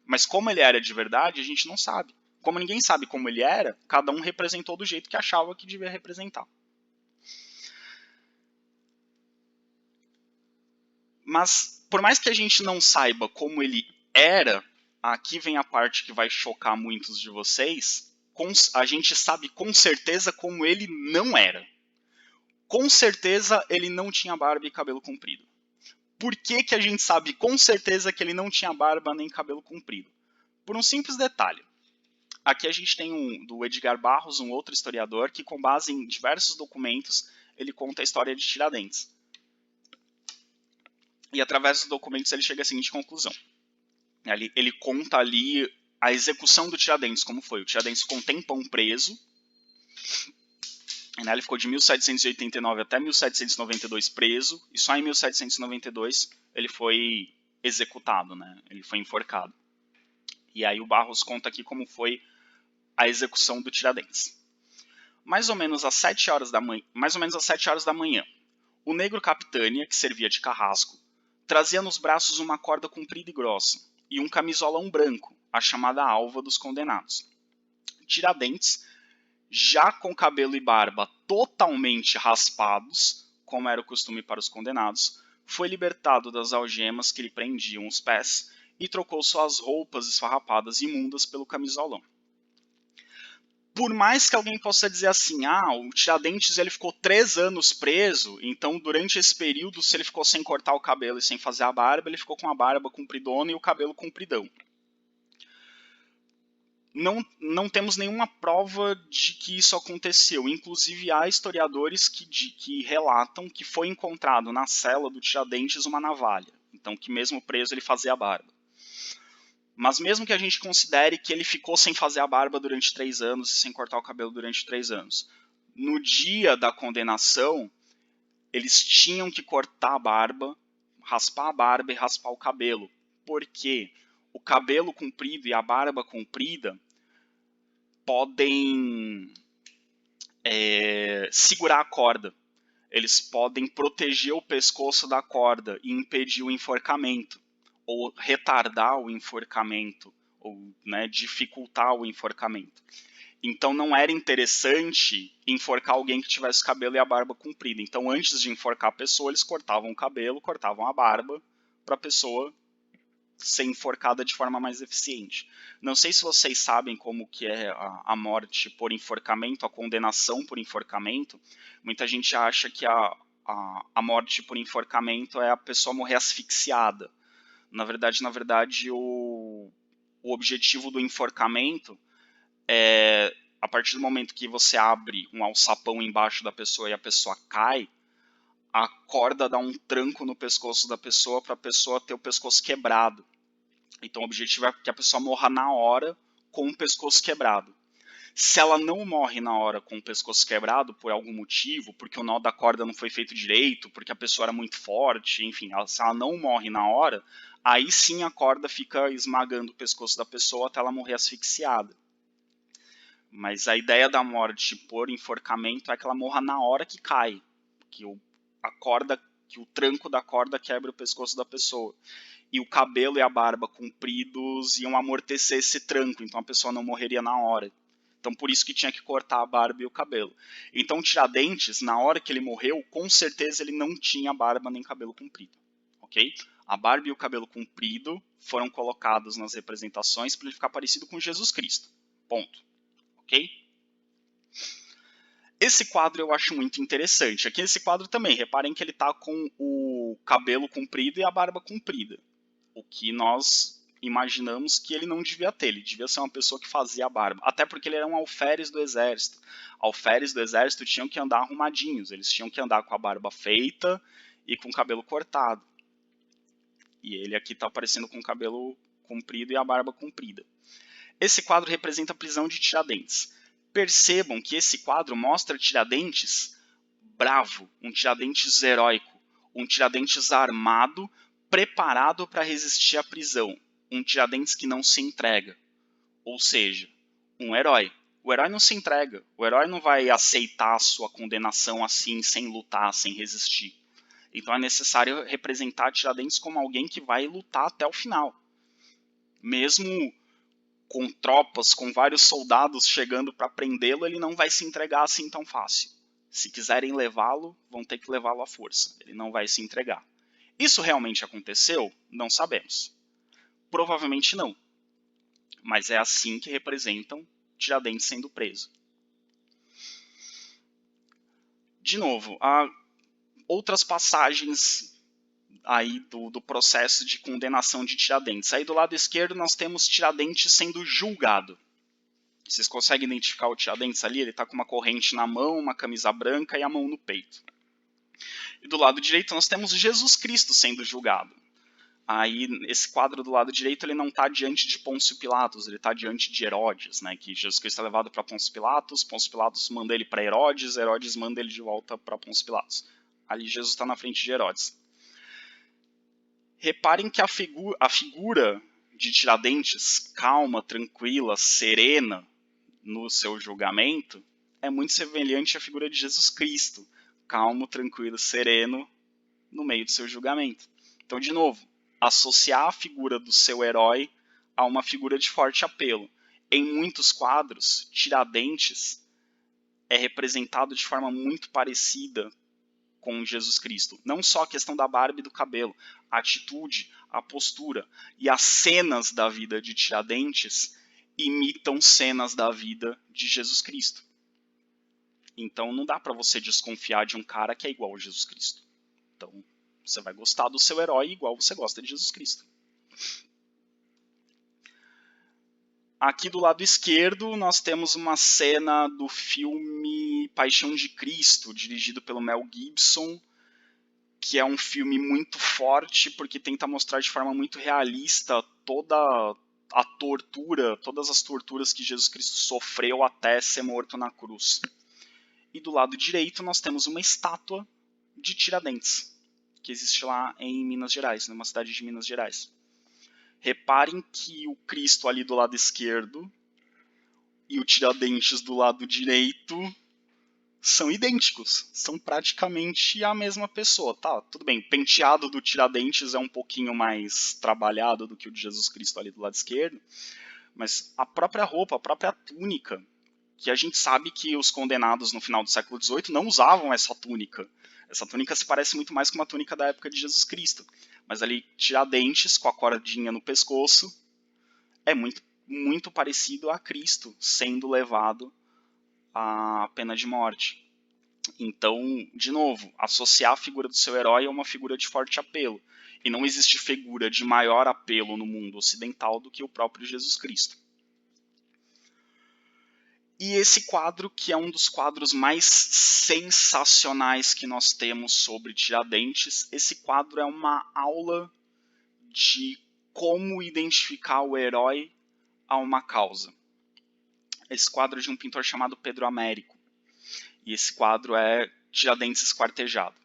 Mas como ele era de verdade, a gente não sabe. Como ninguém sabe como ele era, cada um representou do jeito que achava que devia representar. Mas, por mais que a gente não saiba como ele era, aqui vem a parte que vai chocar muitos de vocês, a gente sabe com certeza como ele não era. Com certeza ele não tinha barba e cabelo comprido. Por que a gente sabe com certeza que ele não tinha barba nem cabelo comprido? Por um simples detalhe. Aqui a gente tem do Edgar Barros, um outro historiador, que com base em diversos documentos, ele conta a história de Tiradentes. E através dos documentos ele chega à seguinte conclusão. Ele conta ali a execução do Tiradentes, como foi. O Tiradentes ficou um tempão preso. Ele ficou de 1789 até 1792 preso. E só em 1792 ele foi executado, né? Ele foi enforcado. E aí o Barros conta aqui como foi a execução do Tiradentes. Mais ou menos às 7 horas da manhã, o negro Capitânia, que servia de carrasco, trazia nos braços uma corda comprida e grossa e um camisolão branco, a chamada alva dos condenados. Tiradentes, já com cabelo e barba totalmente raspados, como era o costume para os condenados, foi libertado das algemas que lhe prendiam os pés e trocou suas roupas esfarrapadas e imundas pelo camisolão. Por mais que alguém possa dizer assim, o Tiradentes ele ficou 3 anos preso, então durante esse período, se ele ficou sem cortar o cabelo e sem fazer a barba, ele ficou com a barba compridona e o cabelo compridão. Não temos nenhuma prova de que isso aconteceu. Inclusive, há historiadores que relatam que foi encontrado na cela do Tiradentes uma navalha. Então, que mesmo preso ele fazia a barba. Mas mesmo que a gente considere que ele ficou sem fazer a barba durante 3 anos e sem cortar o cabelo durante 3 anos, no dia da condenação, eles tinham que cortar a barba, raspar a barba e raspar o cabelo. Por quê? O cabelo comprido e a barba comprida podem segurar a corda. Eles podem proteger o pescoço da corda e impedir o enforcamento, ou retardar o enforcamento, ou dificultar o enforcamento. Então não era interessante enforcar alguém que tivesse o cabelo e a barba comprida. Então antes de enforcar a pessoa, eles cortavam o cabelo, cortavam a barba, para a pessoa ser enforcada de forma mais eficiente. Não sei se vocês sabem como que é a morte por enforcamento, a condenação por enforcamento. Muita gente acha que a morte por enforcamento é a pessoa morrer asfixiada. Na verdade, o objetivo do enforcamento é, a partir do momento que você abre um alçapão embaixo da pessoa e a pessoa cai, a corda dá um tranco no pescoço da pessoa para a pessoa ter o pescoço quebrado. Então o objetivo é que a pessoa morra na hora com o pescoço quebrado. Se ela não morre na hora com o pescoço quebrado por algum motivo, porque o nó da corda não foi feito direito, porque a pessoa era muito forte, enfim, se ela não morre na hora, aí sim a corda fica esmagando o pescoço da pessoa até ela morrer asfixiada. Mas a ideia da morte por enforcamento é que ela morra na hora que cai, que o tranco da corda quebra o pescoço da pessoa. E o cabelo e a barba compridos iam amortecer esse tranco, então a pessoa não morreria na hora. Então por isso que tinha que cortar a barba e o cabelo. Então o Tiradentes, na hora que ele morreu, com certeza ele não tinha barba nem cabelo comprido. Ok? A barba e o cabelo comprido foram colocados nas representações para ele ficar parecido com Jesus Cristo. Ponto. Ok? Esse quadro eu acho muito interessante. Aqui nesse quadro também, reparem que ele está com o cabelo comprido e a barba comprida. O que nós imaginamos que ele não devia ter. Ele devia ser uma pessoa que fazia a barba. Até porque ele era um alferes do exército. Alferes do exército tinham que andar arrumadinhos. Eles tinham que andar com a barba feita e com o cabelo cortado. E ele aqui está aparecendo com o cabelo comprido e a barba comprida. Esse quadro representa a prisão de Tiradentes. Percebam que esse quadro mostra Tiradentes bravo, um Tiradentes heróico, um Tiradentes armado, preparado para resistir à prisão, um Tiradentes que não se entrega. Ou seja, um herói. O herói não se entrega, o herói não vai aceitar a sua condenação assim, sem lutar, sem resistir. Então é necessário representar Tiradentes como alguém que vai lutar até o final. Mesmo com tropas, com vários soldados chegando para prendê-lo, ele não vai se entregar assim tão fácil. Se quiserem levá-lo, vão ter que levá-lo à força. Ele não vai se entregar. Isso realmente aconteceu? Não sabemos. Provavelmente não. Mas é assim que representam Tiradentes sendo preso. De novo, há outras passagens aí do processo de condenação de Tiradentes. Aí do lado esquerdo nós temos Tiradentes sendo julgado. Vocês conseguem identificar o Tiradentes ali? Ele está com uma corrente na mão, uma camisa branca e a mão no peito. E do lado direito nós temos Jesus Cristo sendo julgado. Aí esse quadro do lado direito ele não está diante de Pôncio Pilatos, ele está diante de Herodes, né? Que Jesus Cristo é levado para Pôncio Pilatos manda ele para Herodes manda ele de volta para Pôncio Pilatos. Ali Jesus está na frente de Herodes. Reparem que a figura de Tiradentes, calma, tranquila, serena no seu julgamento, é muito semelhante à figura de Jesus Cristo, calmo, tranquilo, sereno no meio do seu julgamento. Então, de novo, associar a figura do seu herói a uma figura de forte apelo. Em muitos quadros, Tiradentes é representado de forma muito parecida com Jesus Cristo. Não só a questão da barba e do cabelo, a atitude, a postura e as cenas da vida de Tiradentes imitam cenas da vida de Jesus Cristo. Então não dá para você desconfiar de um cara que é igual a Jesus Cristo. Então você vai gostar do seu herói igual você gosta de Jesus Cristo. Aqui do lado esquerdo nós temos uma cena do filme Paixão de Cristo, dirigido pelo Mel Gibson, que é um filme muito forte porque tenta mostrar de forma muito realista toda a tortura, todas as torturas que Jesus Cristo sofreu até ser morto na cruz. E do lado direito nós temos uma estátua de Tiradentes, que existe lá em Minas Gerais, numa cidade de Minas Gerais. Reparem que o Cristo ali do lado esquerdo e o Tiradentes do lado direito são idênticos, são praticamente a mesma pessoa. Tá, tudo bem, o penteado do Tiradentes é um pouquinho mais trabalhado do que o de Jesus Cristo ali do lado esquerdo, mas a própria roupa, a própria túnica, que a gente sabe que os condenados no final do século XVIII não usavam essa túnica. Essa túnica se parece muito mais com uma túnica da época de Jesus Cristo. Mas ali, Tiradentes, com a cordinha no pescoço, é muito parecido a Cristo sendo levado à pena de morte. Então, de novo, associar a figura do seu herói a uma figura de forte apelo. E não existe figura de maior apelo no mundo ocidental do que o próprio Jesus Cristo. E esse quadro, que é um dos quadros mais sensacionais que nós temos sobre Tiradentes, esse quadro é uma aula de como identificar o herói a uma causa. esse quadro é de um pintor chamado Pedro Américo. E esse quadro é Tiradentes esquartejado.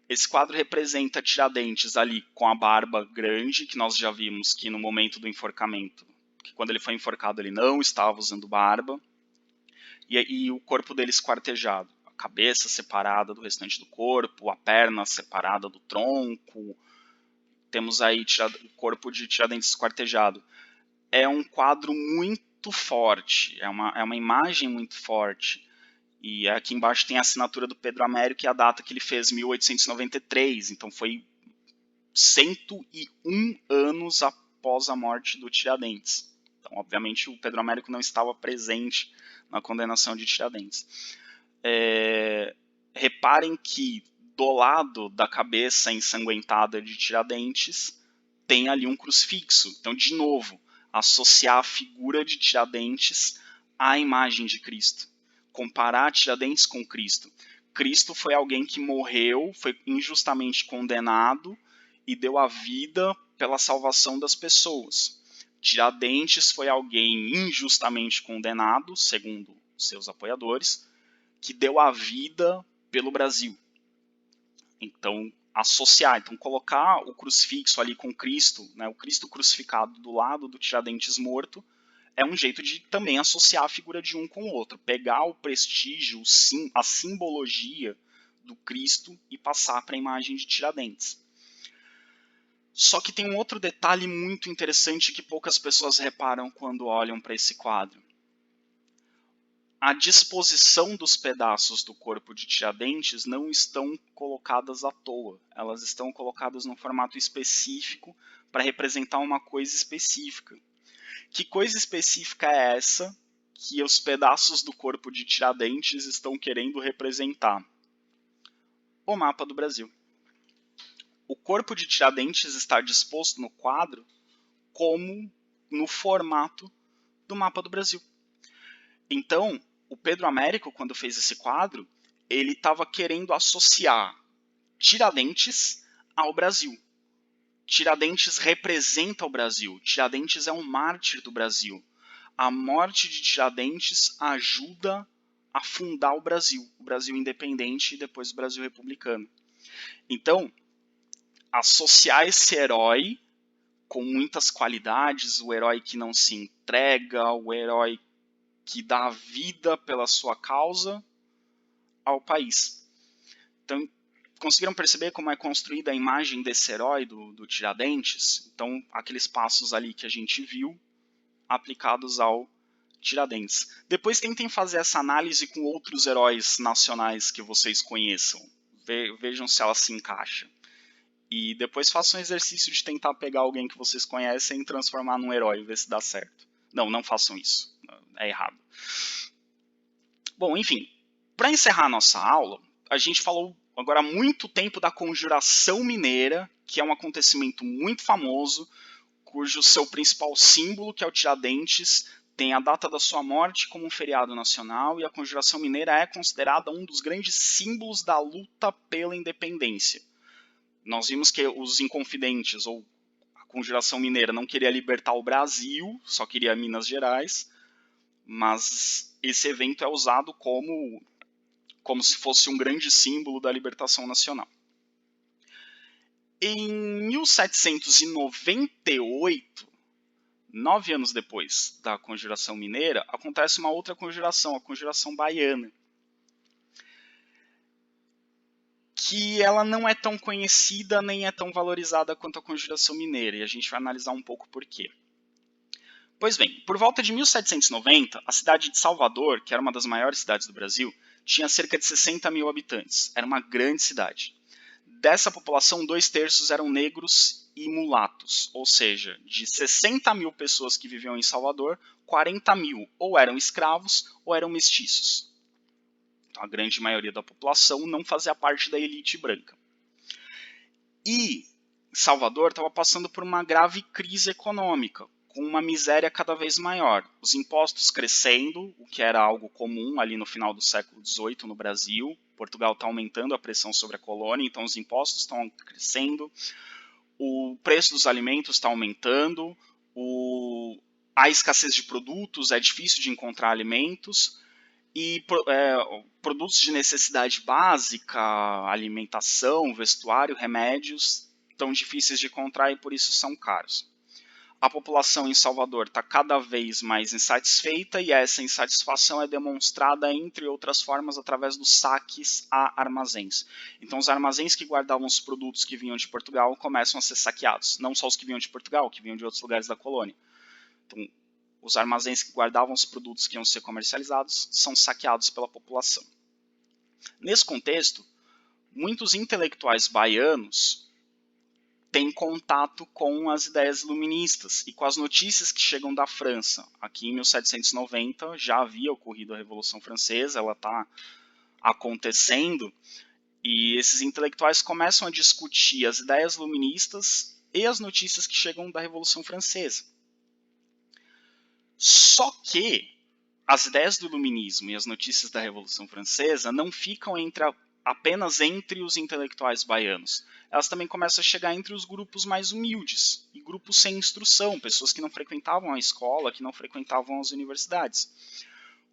Esse quadro representa Tiradentes ali com a barba grande, que nós já vimos que no momento do enforcamento, que quando ele foi enforcado ele não estava usando barba, e o corpo dele esquartejado. A cabeça separada do restante do corpo, a perna separada do tronco. Temos aí o corpo de Tiradentes esquartejado. É um quadro muito forte, é uma imagem muito forte. E aqui embaixo tem a assinatura do Pedro Américo e a data que ele fez, 1893. Então foi 101 anos após a morte do Tiradentes. Então, obviamente, o Pedro Américo não estava presente na condenação de Tiradentes. Reparem que do lado da cabeça ensanguentada de Tiradentes tem ali um crucifixo. Então, de novo, associar a figura de Tiradentes à imagem de Cristo. Comparar Tiradentes com Cristo. Cristo foi alguém que morreu, foi injustamente condenado e deu a vida pela salvação das pessoas. Tiradentes foi alguém injustamente condenado, segundo seus apoiadores, que deu a vida pelo Brasil. Então, colocar o crucifixo ali com Cristo, né, o Cristo crucificado do lado do Tiradentes morto, é um jeito de também associar a figura de um com o outro, pegar o prestígio, a simbologia do Cristo e passar para a imagem de Tiradentes. Só que tem um outro detalhe muito interessante que poucas pessoas reparam quando olham para esse quadro. A disposição dos pedaços do corpo de Tiradentes não estão colocadas à toa. Elas estão colocadas num formato específico para representar uma coisa específica. Que coisa específica é essa que os pedaços do corpo de Tiradentes estão querendo representar? O mapa do Brasil. O corpo de Tiradentes está disposto no quadro como no formato do mapa do Brasil. Então, o Pedro Américo, quando fez esse quadro, ele estava querendo associar Tiradentes ao Brasil. Tiradentes representa o Brasil. Tiradentes é um mártir do Brasil. A morte de Tiradentes ajuda a fundar o Brasil independente e depois o Brasil republicano. Então, associar esse herói com muitas qualidades, o herói que não se entrega, o herói que dá a vida pela sua causa ao país. Então, conseguiram perceber como é construída a imagem desse herói do Tiradentes? Então, aqueles passos ali que a gente viu aplicados ao Tiradentes. Depois tentem fazer essa análise com outros heróis nacionais que vocês conheçam. Vejam se ela se encaixa. E depois façam um exercício de tentar pegar alguém que vocês conhecem e transformar num herói, ver se dá certo. Não façam isso. É errado. Bom, enfim. Para encerrar a nossa aula, a gente falou agora há muito tempo da Conjuração Mineira, que é um acontecimento muito famoso, cujo seu principal símbolo, que é o Tiradentes, tem a data da sua morte como um feriado nacional, e a Conjuração Mineira é considerada um dos grandes símbolos da luta pela independência. Nós vimos que os Inconfidentes, ou a Conjuração Mineira, não queria libertar o Brasil, só queria Minas Gerais, mas esse evento é usado como se fosse um grande símbolo da libertação nacional. Em 1798, 9 anos depois da Conjuração Mineira, acontece uma outra conjuração, a Conjuração Baiana, que ela não é tão conhecida nem é tão valorizada quanto a Conjuração Mineira, e a gente vai analisar um pouco por quê. Pois bem, por volta de 1790, a cidade de Salvador, que era uma das maiores cidades do Brasil, tinha cerca de 60 mil habitantes. Era uma grande cidade. Dessa população, 2/3 eram negros e mulatos, ou seja, de 60 mil pessoas que viviam em Salvador, 40 mil ou eram escravos ou eram mestiços. Então, a grande maioria da população não fazia parte da elite branca. E Salvador estava passando por uma grave crise econômica, com uma miséria cada vez maior. Os impostos crescendo, o que era algo comum ali no final do século XVIII no Brasil. Portugal está aumentando a pressão sobre a colônia, então os impostos estão crescendo. O preço dos alimentos está aumentando. há escassez de produtos, é difícil de encontrar alimentos, e produtos de necessidade básica, alimentação, vestuário, remédios, tão difíceis de encontrar e por isso são caros. A população em Salvador está cada vez mais insatisfeita e essa insatisfação é demonstrada, entre outras formas, através dos saques a armazéns. Então, os armazéns que guardavam os produtos que vinham de Portugal começam a ser saqueados. Não só os que vinham de Portugal, que vinham de outros lugares da colônia. Então, os armazéns que guardavam os produtos que iam ser comercializados são saqueados pela população. Nesse contexto, muitos intelectuais baianos têm contato com as ideias iluministas e com as notícias que chegam da França. Aqui em 1790 já havia ocorrido a Revolução Francesa, ela está acontecendo, e esses intelectuais começam a discutir as ideias iluministas e as notícias que chegam da Revolução Francesa. Só que as ideias do iluminismo e as notícias da Revolução Francesa não ficam apenas entre os intelectuais baianos. Elas também começam a chegar entre os grupos mais humildes, e grupos sem instrução, pessoas que não frequentavam a escola, que não frequentavam as universidades,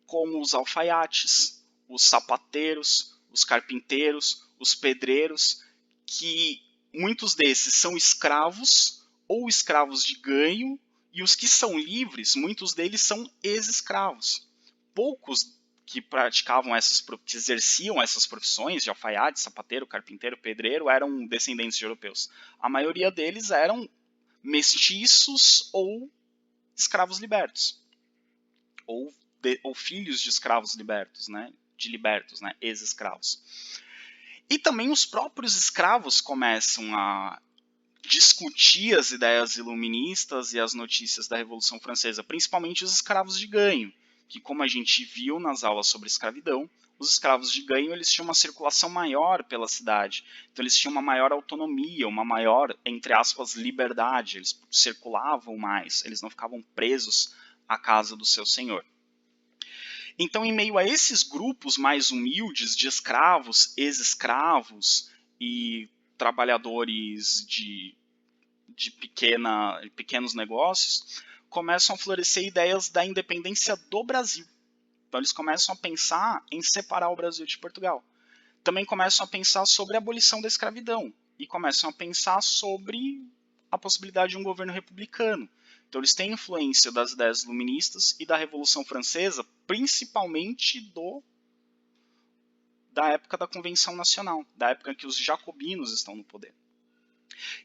como os alfaiates, os sapateiros, os carpinteiros, os pedreiros, que muitos desses são escravos ou escravos de ganho, e os que são livres, muitos deles são ex-escravos. Poucos que praticavam que exerciam essas profissões de alfaiate, sapateiro, carpinteiro, pedreiro, eram descendentes de europeus. A maioria deles eram mestiços ou escravos libertos, ou filhos de escravos libertos, né? Ex-escravos. E também os próprios escravos começam a discutir as ideias iluministas e as notícias da Revolução Francesa, principalmente os escravos de ganho, que, como a gente viu nas aulas sobre escravidão, os escravos de ganho eles tinham uma circulação maior pela cidade, então eles tinham uma maior autonomia, uma maior, entre aspas, liberdade, eles circulavam mais, eles não ficavam presos à casa do seu senhor. Então, em meio a esses grupos mais humildes de escravos, ex-escravos e trabalhadores de pequenos negócios, começam a florescer ideias da independência do Brasil. Então eles começam a pensar em separar o Brasil de Portugal. Também começam a pensar sobre a abolição da escravidão e começam a pensar sobre a possibilidade de um governo republicano. Então eles têm influência das ideias iluministas e da Revolução Francesa, principalmente da época da Convenção Nacional, da época em que os jacobinos estão no poder.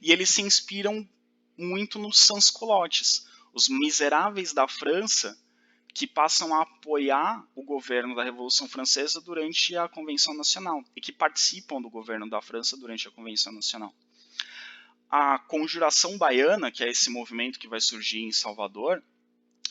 E eles se inspiram muito nos sans-culottes, os miseráveis da França que passam a apoiar o governo da Revolução Francesa durante a Convenção Nacional e que participam do governo da França durante a Convenção Nacional. A Conjuração Baiana, que é esse movimento que vai surgir em Salvador,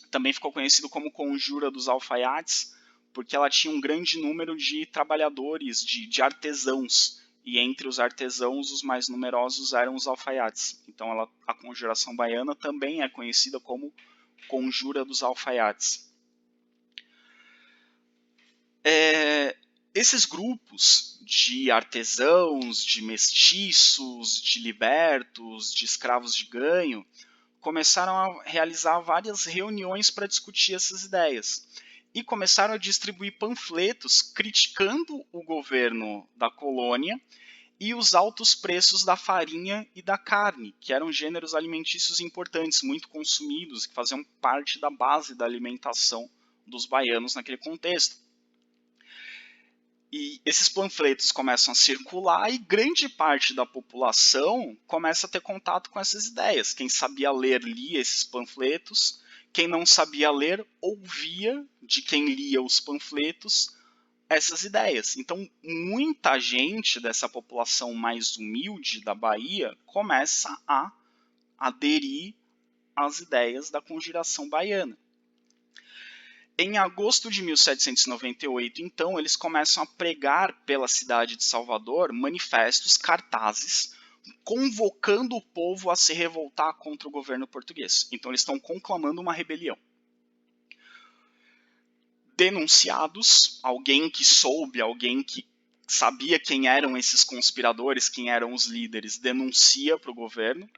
também ficou conhecido como Conjura dos Alfaiates, porque ela tinha um grande número de trabalhadores, de artesãos, e entre os artesãos os mais numerosos eram os alfaiates. Então a Conjuração Baiana também é conhecida como Conjura dos Alfaiates. Esses grupos de artesãos, de mestiços, de libertos, de escravos de ganho, começaram a realizar várias reuniões para discutir essas ideias. E começaram a distribuir panfletos criticando o governo da colônia e os altos preços da farinha e da carne, que eram gêneros alimentícios importantes, muito consumidos, que faziam parte da base da alimentação dos baianos naquele contexto. E esses panfletos começam a circular e grande parte da população começa a ter contato com essas ideias. Quem sabia ler, lia esses panfletos. Quem não sabia ler, ouvia de quem lia os panfletos essas ideias. Então, muita gente dessa população mais humilde da Bahia começa a aderir às ideias da Conjuração Baiana. Em agosto de 1798, então, eles começam a pregar pela cidade de Salvador manifestos, cartazes, convocando o povo a se revoltar contra o governo português. Então, eles estão conclamando uma rebelião. Denunciados, alguém que soube, alguém que sabia quem eram esses conspiradores, quem eram os líderes, denuncia para o governo.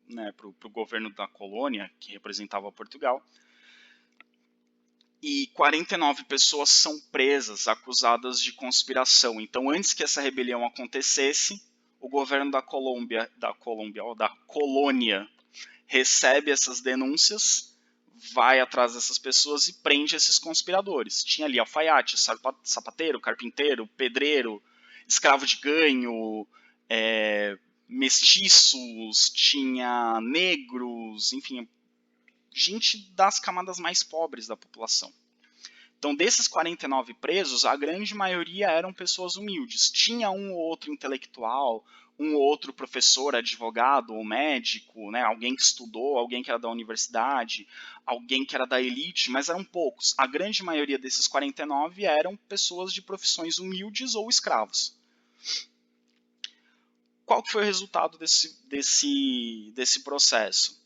né, para o governo da colônia, que representava Portugal. E 49 pessoas são presas, acusadas de conspiração. Então, antes que essa rebelião acontecesse, o governo da colônia recebe essas denúncias, vai atrás dessas pessoas e prende esses conspiradores. Tinha ali alfaiate, sapateiro, carpinteiro, pedreiro, escravo de ganho, mestiços, tinha negros, enfim, gente das camadas mais pobres da população. Então, desses 49 presos, a grande maioria eram pessoas humildes. Tinha um ou outro intelectual, um ou outro professor, advogado ou médico, né? Alguém que estudou, alguém que era da universidade, alguém que era da elite, mas eram poucos. A grande maioria desses 49 eram pessoas de profissões humildes ou escravos. Qual que foi o resultado desse processo?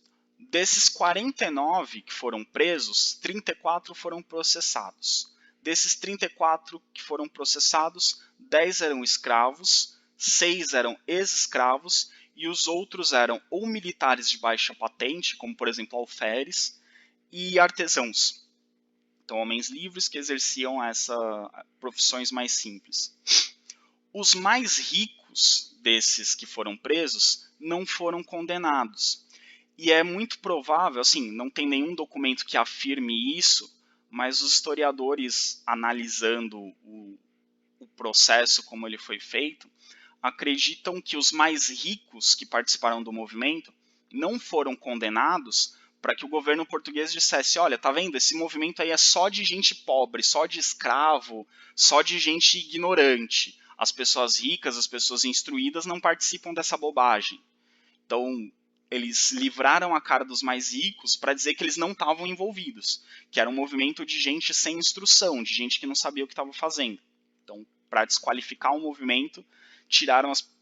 Desses 49 que foram presos, 34 foram processados. Desses 34 que foram processados, 10 eram escravos, 6 eram ex-escravos e os outros eram ou militares de baixa patente, como por exemplo alferes, e artesãos. Então, homens livres que exerciam essas profissões mais simples. Os mais ricos desses que foram presos não foram condenados. E é muito provável, assim, não tem nenhum documento que afirme isso, mas os historiadores, analisando o processo como ele foi feito, acreditam que os mais ricos que participaram do movimento não foram condenados para que o governo português dissesse, olha, tá vendo, esse movimento aí é só de gente pobre, só de escravo, só de gente ignorante. As pessoas ricas, as pessoas instruídas não participam dessa bobagem. Então, eles livraram a cara dos mais ricos para dizer que eles não estavam envolvidos, que era um movimento de gente sem instrução, de gente que não sabia o que estava fazendo. Então, para desqualificar o movimento,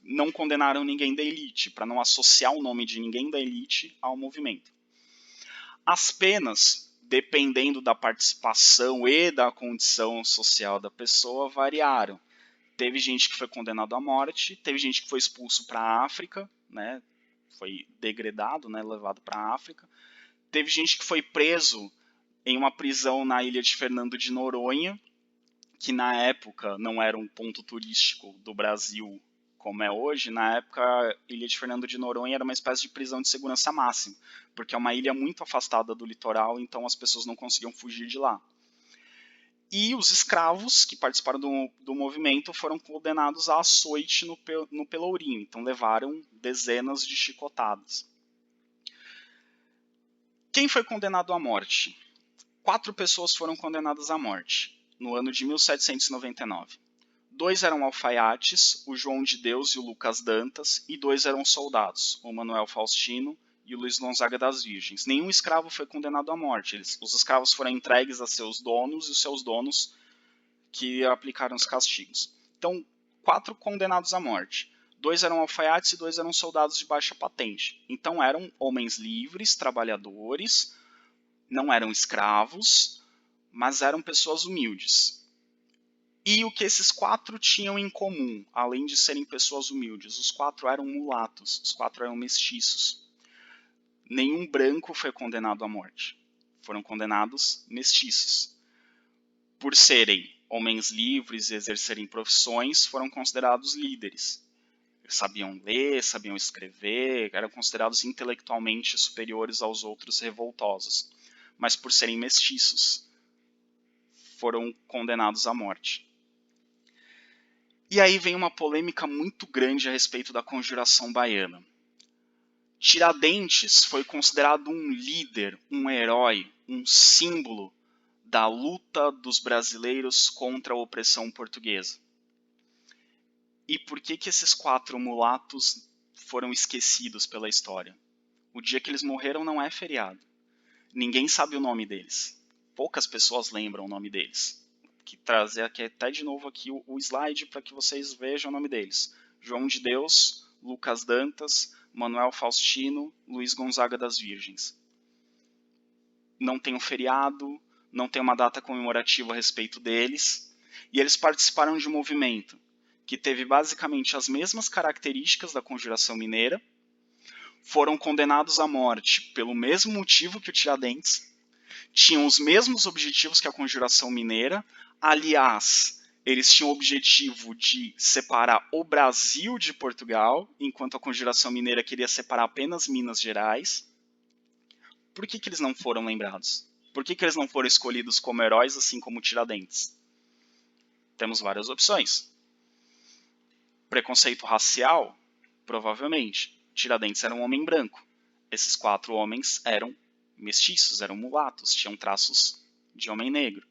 não condenaram ninguém da elite, para não associar o nome de ninguém da elite ao movimento. As penas, dependendo da participação e da condição social da pessoa, variaram. Teve gente que foi condenado à morte, teve gente que foi expulso para a África, né? Foi degradado, né, levado para a África. Teve gente que foi preso em uma prisão na ilha de Fernando de Noronha, que na época não era um ponto turístico do Brasil como é hoje. Na época, a ilha de Fernando de Noronha era uma espécie de prisão de segurança máxima, porque é uma ilha muito afastada do litoral, então as pessoas não conseguiam fugir de lá. E os escravos que participaram do movimento foram condenados a açoite no Pelourinho, então levaram dezenas de chicotadas. Quem foi condenado à morte? 4 pessoas foram condenadas à morte, no ano de 1799. 2 eram alfaiates, o João de Deus e o Lucas Dantas, e 2 eram soldados, o Manuel Faustino e o Luiz Gonzaga das Virgens. Nenhum escravo foi condenado à morte. Os escravos foram entregues a seus donos e os seus donos que aplicaram os castigos. Então, 4 condenados à morte. 2 eram alfaiates e 2 eram soldados de baixa patente. Então, eram homens livres, trabalhadores, não eram escravos, mas eram pessoas humildes. E o que esses 4 tinham em comum, além de serem pessoas humildes? Os 4 eram mulatos, os 4 eram mestiços. Nenhum branco foi condenado à morte. Foram condenados mestiços. Por serem homens livres e exercerem profissões, foram considerados líderes. Eles sabiam ler, sabiam escrever, eram considerados intelectualmente superiores aos outros revoltosos. Mas por serem mestiços, foram condenados à morte. E aí vem uma polêmica muito grande a respeito da conjuração baiana. Tiradentes foi considerado um líder, um herói, um símbolo da luta dos brasileiros contra a opressão portuguesa. E por que esses 4 mulatos foram esquecidos pela história? O dia que eles morreram não é feriado. Ninguém sabe o nome deles. Poucas pessoas lembram o nome deles. Que trazer aqui até de novo aqui o slide para que vocês vejam o nome deles. João de Deus, Lucas Dantas, Manuel Faustino, Luiz Gonzaga das Virgens. Não tem um feriado, não tem uma data comemorativa a respeito deles, e eles participaram de um movimento que teve basicamente as mesmas características da Conjuração Mineira, foram condenados à morte pelo mesmo motivo que o Tiradentes, tinham os mesmos objetivos que a Conjuração Mineira. Aliás, eles tinham o objetivo de separar o Brasil de Portugal, enquanto a Conjuração Mineira queria separar apenas Minas Gerais. Por que eles não foram lembrados? Por que eles não foram escolhidos como heróis, assim como Tiradentes? Temos várias opções. Preconceito racial? Provavelmente. Tiradentes era um homem branco. Esses 4 homens eram mestiços, eram mulatos, tinham traços de homem negro.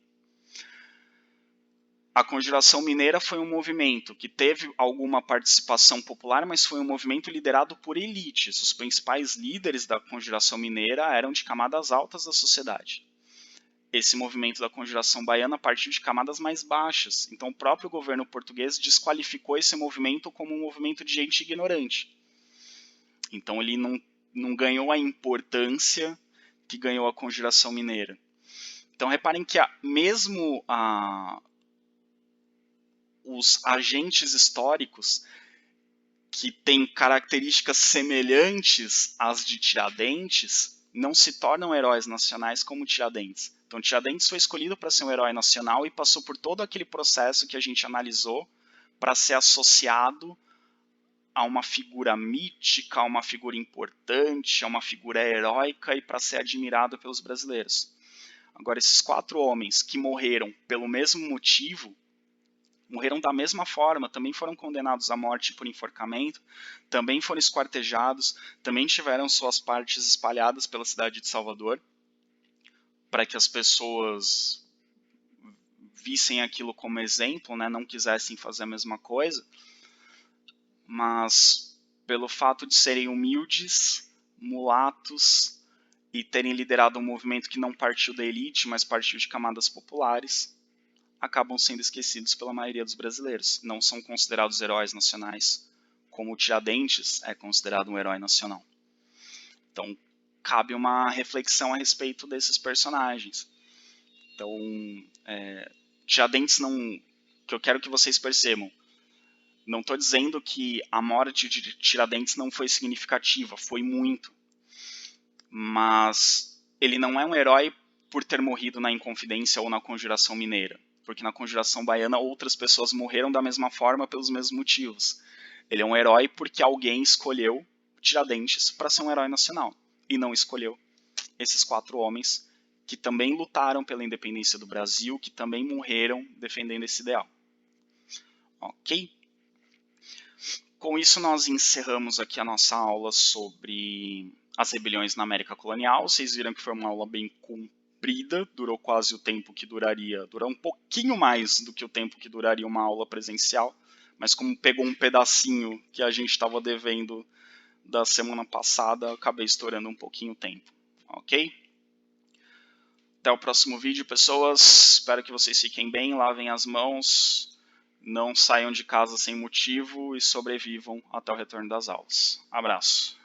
A Conjuração Mineira foi um movimento que teve alguma participação popular, mas foi um movimento liderado por elites. Os principais líderes da Conjuração Mineira eram de camadas altas da sociedade. Esse movimento da Conjuração Baiana partiu de camadas mais baixas, então o próprio governo português desqualificou esse movimento como um movimento de gente ignorante. Então ele não ganhou a importância que ganhou a Conjuração Mineira. Então reparem que mesmo os agentes históricos que têm características semelhantes às de Tiradentes não se tornam heróis nacionais como Tiradentes. Então Tiradentes foi escolhido para ser um herói nacional e passou por todo aquele processo que a gente analisou para ser associado a uma figura mítica, a uma figura importante, a uma figura heróica e para ser admirado pelos brasileiros. Agora, esses 4 homens que morreram pelo mesmo motivo, morreram da mesma forma, também foram condenados à morte por enforcamento, também foram esquartejados, também tiveram suas partes espalhadas pela cidade de Salvador, para que as pessoas vissem aquilo como exemplo, né, não quisessem fazer a mesma coisa, mas pelo fato de serem humildes, mulatos e terem liderado um movimento que não partiu da elite, mas partiu de camadas populares, acabam sendo esquecidos pela maioria dos brasileiros. Não são considerados heróis nacionais, como o Tiradentes é considerado um herói nacional. Então, cabe uma reflexão a respeito desses personagens. Então, Tiradentes não... que eu quero que vocês percebam, não estou dizendo que a morte de Tiradentes não foi significativa, foi muito. Mas ele não é um herói por ter morrido na Inconfidência ou na Conjuração Mineira, porque na Conjuração Baiana outras pessoas morreram da mesma forma pelos mesmos motivos. Ele é um herói porque alguém escolheu Tiradentes para ser um herói nacional, e não escolheu esses 4 homens que também lutaram pela independência do Brasil, que também morreram defendendo esse ideal. Ok? Com isso, nós encerramos aqui a nossa aula sobre as rebeliões na América colonial. Vocês viram que foi uma aula bem comprida, durou quase o tempo que duraria, durou um pouquinho mais do que o tempo que duraria uma aula presencial, mas como pegou um pedacinho que a gente estava devendo da semana passada, acabei estourando um pouquinho o tempo, ok? Até o próximo vídeo, pessoas. Espero que vocês fiquem bem, lavem as mãos, não saiam de casa sem motivo e sobrevivam até o retorno das aulas. Abraço.